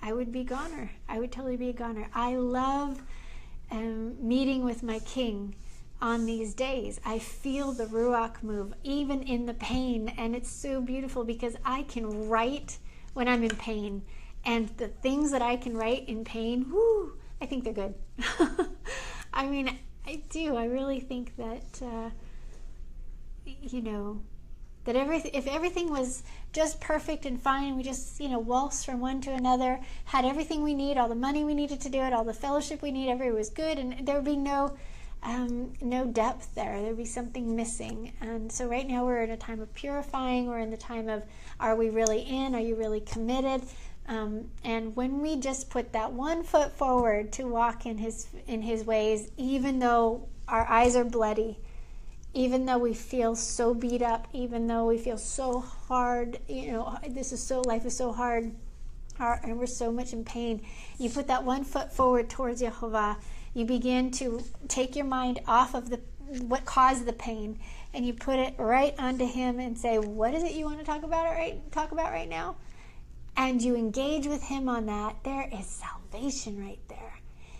I would be a goner. I would totally be a goner. I love meeting with my King on these days. I feel the Ruach move, even in the pain, and it's so beautiful because I can write when I'm in pain, and the things that I can write in pain, whoo, I think they're good. I mean, I do. I really think that, that if everything was just perfect and fine, we just, waltzed from one to another, had everything we need, all the money we needed to do it, all the fellowship we need, everything was good, and there would be no depth there. There'd be something missing. And so right now we're in a time of purifying. We're in the time of, are we really in? Are you really committed? And when we just put that one foot forward to walk in his ways, even though our eyes are bloody, even though we feel so beat up, even though we feel so hard, life is so hard, and we're so much in pain, you put that one foot forward towards Yehovah. You begin to take your mind off of what caused the pain, and you put it right onto him and say, what is it you want to talk about right now? And you engage with him on that, there is salvation right there,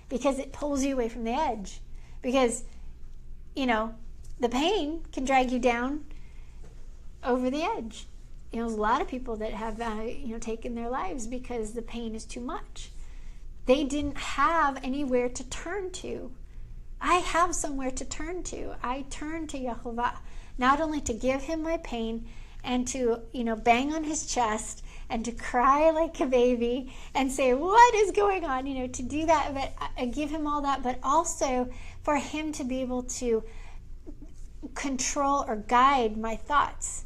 because it pulls you away from the edge. Because, the pain can drag you down over the edge. There's a lot of people that have, taken their lives because the pain is too much. They didn't have anywhere to turn to. I have somewhere to turn to. I turn to Yehovah, not only to give him my pain and to, bang on his chest and to cry like a baby and say, what is going on? To do that, but I give him all that, but also for him to be able to control or guide my thoughts.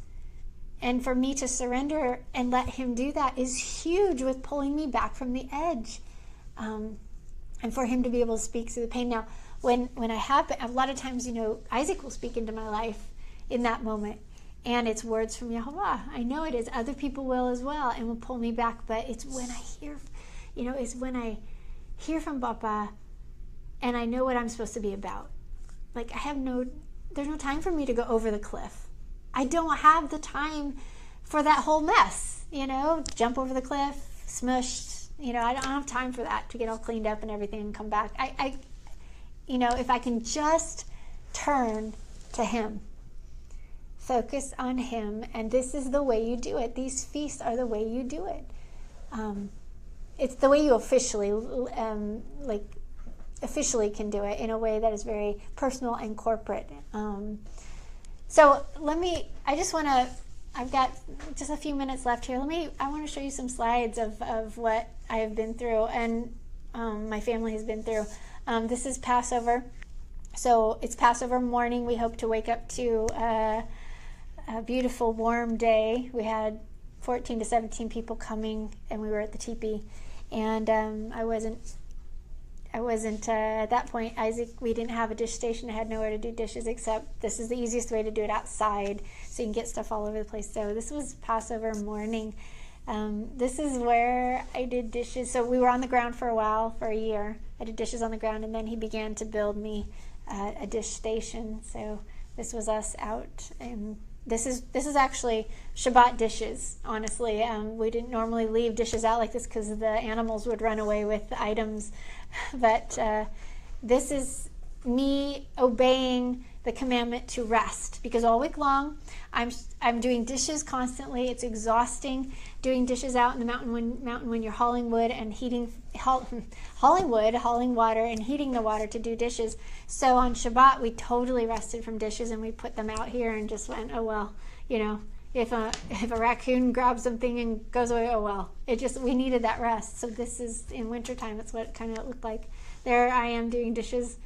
And for me to surrender and let him do that is huge with pulling me back from the edge. And for him to be able to speak through the pain. Now, when I have, a lot of times, Isaac will speak into my life in that moment. And it's words from Yehovah. I know it is. Other people will as well and will pull me back. But it's when I hear, it's when I hear from Papa and I know what I'm supposed to be about. Like, there's no time for me to go over the cliff. I don't have the time for that whole mess, jump over the cliff, smushed. I don't have time for that, to get all cleaned up and everything and come back. If I can just turn to him, focus on him, and this is the way you do it. These feasts are the way you do it. It's the way you officially can do it in a way that is very personal and corporate. So I've got just a few minutes left here. I want to show you some slides of what I have been through and my family has been through. This is Passover. So it's Passover morning. We hope to wake up to a beautiful warm day. We had 14 to 17 people coming, and we were at the teepee. And I wasn't at that point. Isaac, we didn't have a dish station. I had nowhere to do dishes, except this is the easiest way to do it outside, so you can get stuff all over the place. So this was Passover morning. This is where I did dishes. So we were on the ground for a while, for a year. I did dishes on the ground, and then he began to build me a dish station. So this was us out, and this is actually Shabbat dishes, honestly. We didn't normally leave dishes out like this because the animals would run away with the items. But this is me obeying the commandment to rest, because all week long I'm doing dishes constantly. It's exhausting doing dishes out in the mountain when you're hauling wood and hauling water and heating the water to do dishes. So on Shabbat we totally rested from dishes, and we put them out here and just went, oh well, if a raccoon grabs something and goes away, oh well. We needed that rest. So this is in wintertime. That's what it kind of looked like. There I am doing dishes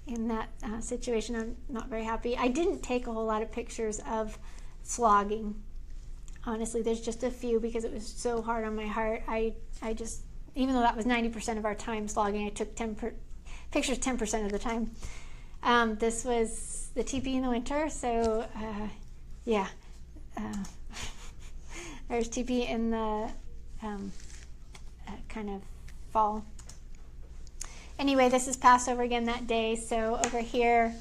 in that situation. I'm not very happy. I didn't take a whole lot of pictures of slogging. Honestly, there's just a few because it was so hard on my heart. I just, even though that was 90% of our time slogging, I took pictures 10% of the time. This was the teepee in the winter. So yeah. There's teepee in the kind of fall. Anyway, this is Passover again that day. So over here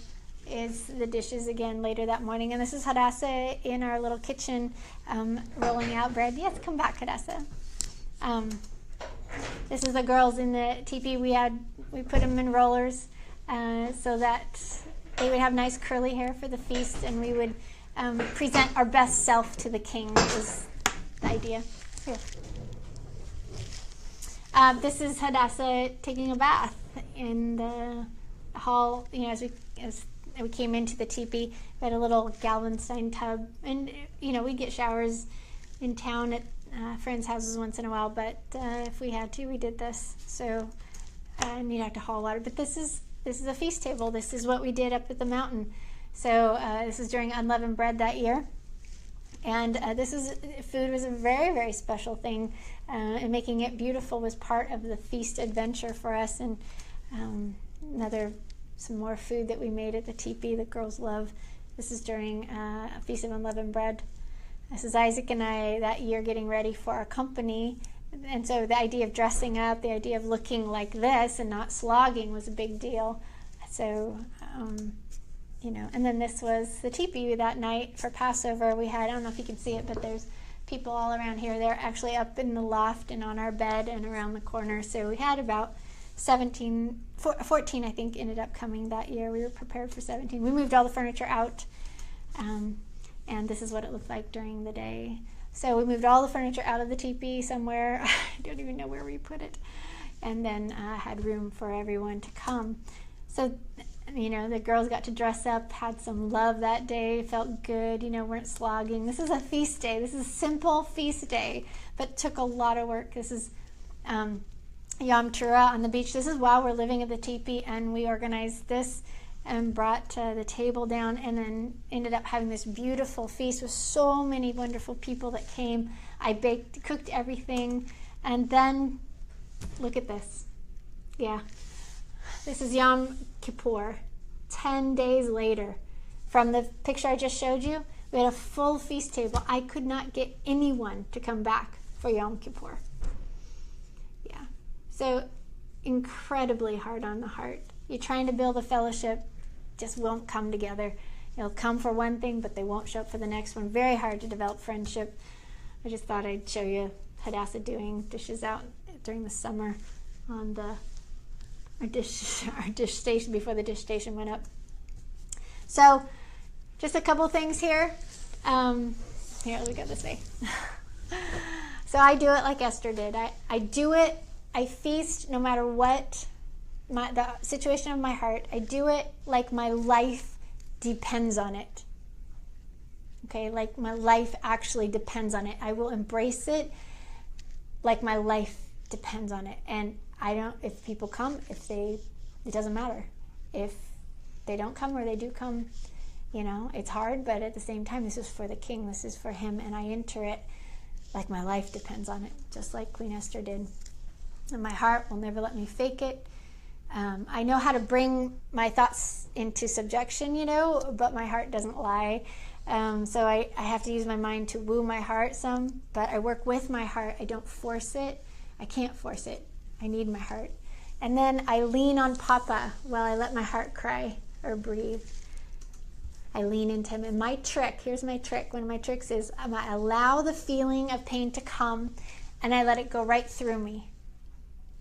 is the dishes again later that morning. And this is Hadassah in our little kitchen rolling out bread. Yes, come back, Hadassah. This is the girls in the teepee. We put them in rollers so that they would have nice curly hair for the feast, and we would present our best self to the king, was the idea. Here. This is Hadassah taking a bath in the hall. As we came into the teepee, we had a little Galvanstein tub, and we get showers in town at friends' houses once in a while. But if we had to, we did this. So and you'd have to haul water. But this is a feast table. This is what we did up at the mountain. So this is during unleavened bread that year. And food was a very, very special thing, and making it beautiful was part of the feast adventure for us. And some more food that we made at the teepee that girls love. This is during a Feast of Unleavened Bread. This is Isaac and I that year getting ready for our company. And so the idea of dressing up, the idea of looking like this and not slogging was a big deal. So, And then this was the teepee that night for Passover. We had, I don't know if you can see it, but there's people all around here. They're actually up in the loft and on our bed and around the corner. So we had about 14 I think ended up coming that year. We were prepared for 17. We moved all the furniture out, and this is what it looked like during the day. So we moved all the furniture out of the teepee somewhere. I don't even know where we put it. And then had room for everyone to come. So, the girls got to dress up, had some love that day, felt good, weren't slogging. This is a feast day. This is a simple feast day, but took a lot of work. This is Yom Teruah on the beach. This is while we're living at the teepee, and we organized this and brought the table down, and then ended up having this beautiful feast with so many wonderful people that came. I cooked everything, and then look at this. Yeah. This is Yom Kippur. 10 days later. From the picture I just showed you, we had a full feast table. I could not get anyone to come back for Yom Kippur. Yeah. So incredibly hard on the heart. You're trying to build a fellowship, just won't come together. It'll come for one thing, but they won't show up for the next one. Very hard to develop friendship. I just thought I'd show you Hadassah doing dishes out during the summer on our dish station before the dish station went up. So just a couple things here. Here, let me go this way. So I do it like Esther did. I do it. I feast no matter what the situation of my heart. I do it like my life depends on it. Okay, like my life actually depends on it. I will embrace it like my life depends on it. And if people come, it doesn't matter. If they don't come or they do come, it's hard, but at the same time, this is for the king, this is for him, and I enter it like my life depends on it, just like Queen Esther did. And my heart will never let me fake it. I know how to bring my thoughts into subjection, but my heart doesn't lie. So I have to use my mind to woo my heart some, but I work with my heart. I don't force it. I can't force it. I need my heart. And then I lean on Papa while I let my heart cry or breathe. I lean into him. And here's my trick. One of my tricks is I allow the feeling of pain to come, and I let it go right through me.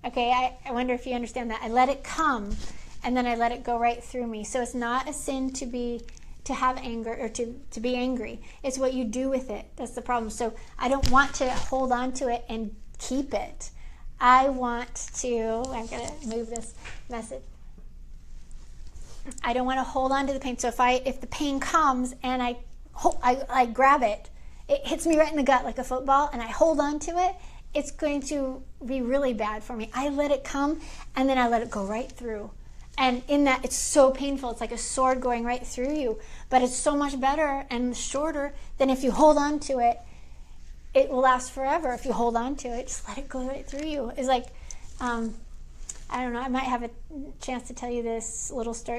Okay, I wonder if you understand that. I let it come, and then I let it go right through me. So it's not a sin to have anger or to be angry. It's what you do with it. That's the problem. So I don't want to hold on to it and keep it. I'm going to move this message. I don't want to hold on to the pain. So if the pain comes and I grab it, it hits me right in the gut like a football, and I hold on to it, it's going to be really bad for me. I let it come, and then I let it go right through. And in that, it's so painful. It's like a sword going right through you. But it's so much better and shorter than if you hold on to it. It will last forever if you hold on to it. Just let it go right through you. It's like, I don't know, I might have a chance to tell you this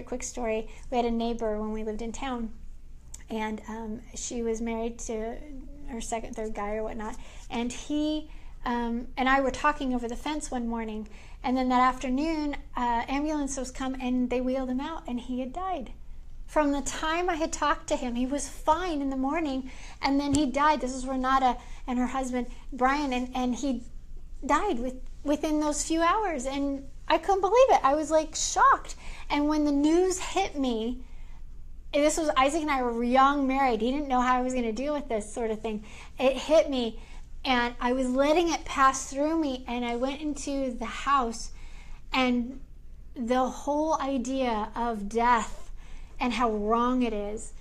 quick story. We had a neighbor when we lived in town, and she was married to her second, third guy or whatnot, and he and I were talking over the fence one morning, and then that afternoon, ambulance was come, and they wheeled him out, and he had died. From the time I had talked to him, he was fine in the morning, and then he died. This is Renata and her husband, Brian, and he died within those few hours, and I couldn't believe it. I was like shocked. And when the news hit me, this was Isaac and I were young, married. He didn't know how I was going to deal with this sort of thing. It hit me, and I was letting it pass through me, and I went into the house, and the whole idea of death and how wrong it is,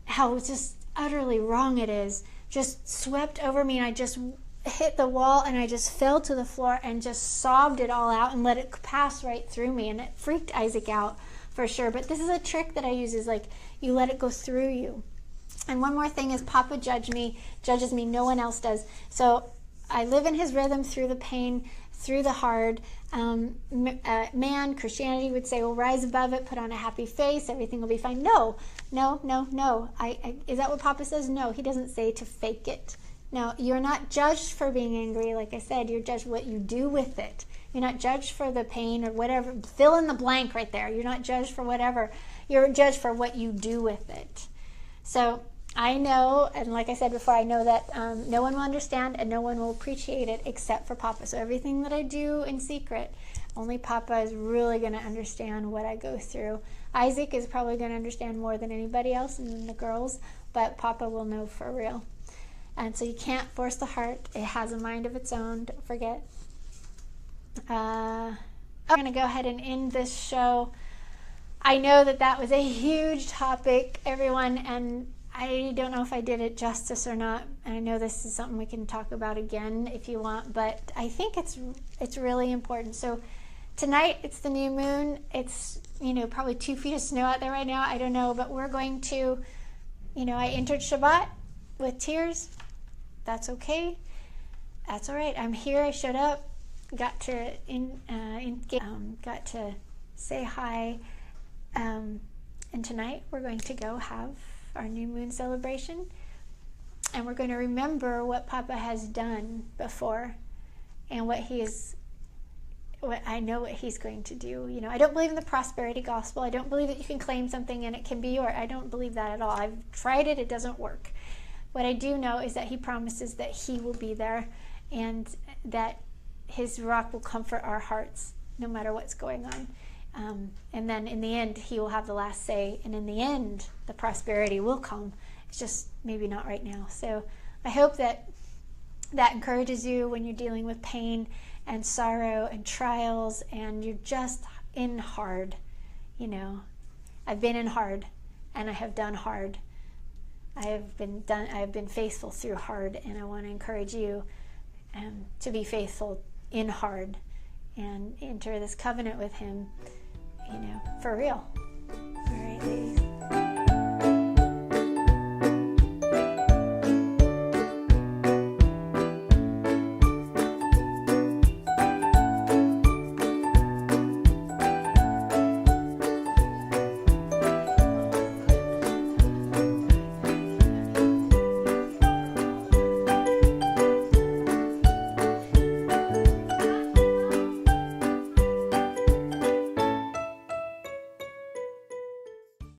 how just utterly wrong it is, just swept over me, and I just hit the wall, and I just fell to the floor and just sobbed it all out and let it pass right through me, and it freaked Isaac out for sure. But this is a trick that I use, is like you let it go through you. And one more thing is Papa judges me, no one else does. So I live in his rhythm through the pain, through the hard. Christianity would say, well, rise above it, put on a happy face, everything will be fine. No. Is that what Papa says? No, he doesn't say to fake it. No, you're not judged for being angry. Like I said, you're judged what you do with it. You're not judged for the pain or whatever. Fill in the blank right there. You're not judged for whatever. You're judged for what you do with it. So I know, and like I said before, I know that no one will understand and no one will appreciate it except for Papa. So everything that I do in secret, only Papa is really going to understand what I go through. Isaac is probably going to understand more than anybody else, and then the girls, but Papa will know for real. And so you can't force the heart. It has a mind of its own. Don't forget. I'm going to go ahead and end this show. I know that was a huge topic, everyone, and I don't know if I did it justice or not. I know this is something we can talk about again if you want, but I think it's really important. So tonight, it's the new moon. It's, probably 2 feet of snow out there right now. I don't know, but we're going to, I entered Shabbat with tears. That's okay. That's all right. I'm here. I showed up. Got to say hi. And tonight, we're going to go have our new moon celebration. And we're going to remember what Papa has done before and what I know what he's going to do. I don't believe in the prosperity gospel. I don't believe that you can claim something and it can be yours. I don't believe that at all. I've tried it. It doesn't work. What I do know is that he promises that he will be there and that his rock will comfort our hearts no matter what's going on. And then in the end, he will have the last say. And in the end, the prosperity will come. It's just maybe not right now. So I hope that encourages you when you're dealing with pain and sorrow and trials and you're just in hard. I've been in hard and I have done hard. I have been faithful through hard, and I want to encourage you to be faithful in hard and enter this covenant with him, for real. All right, ladies.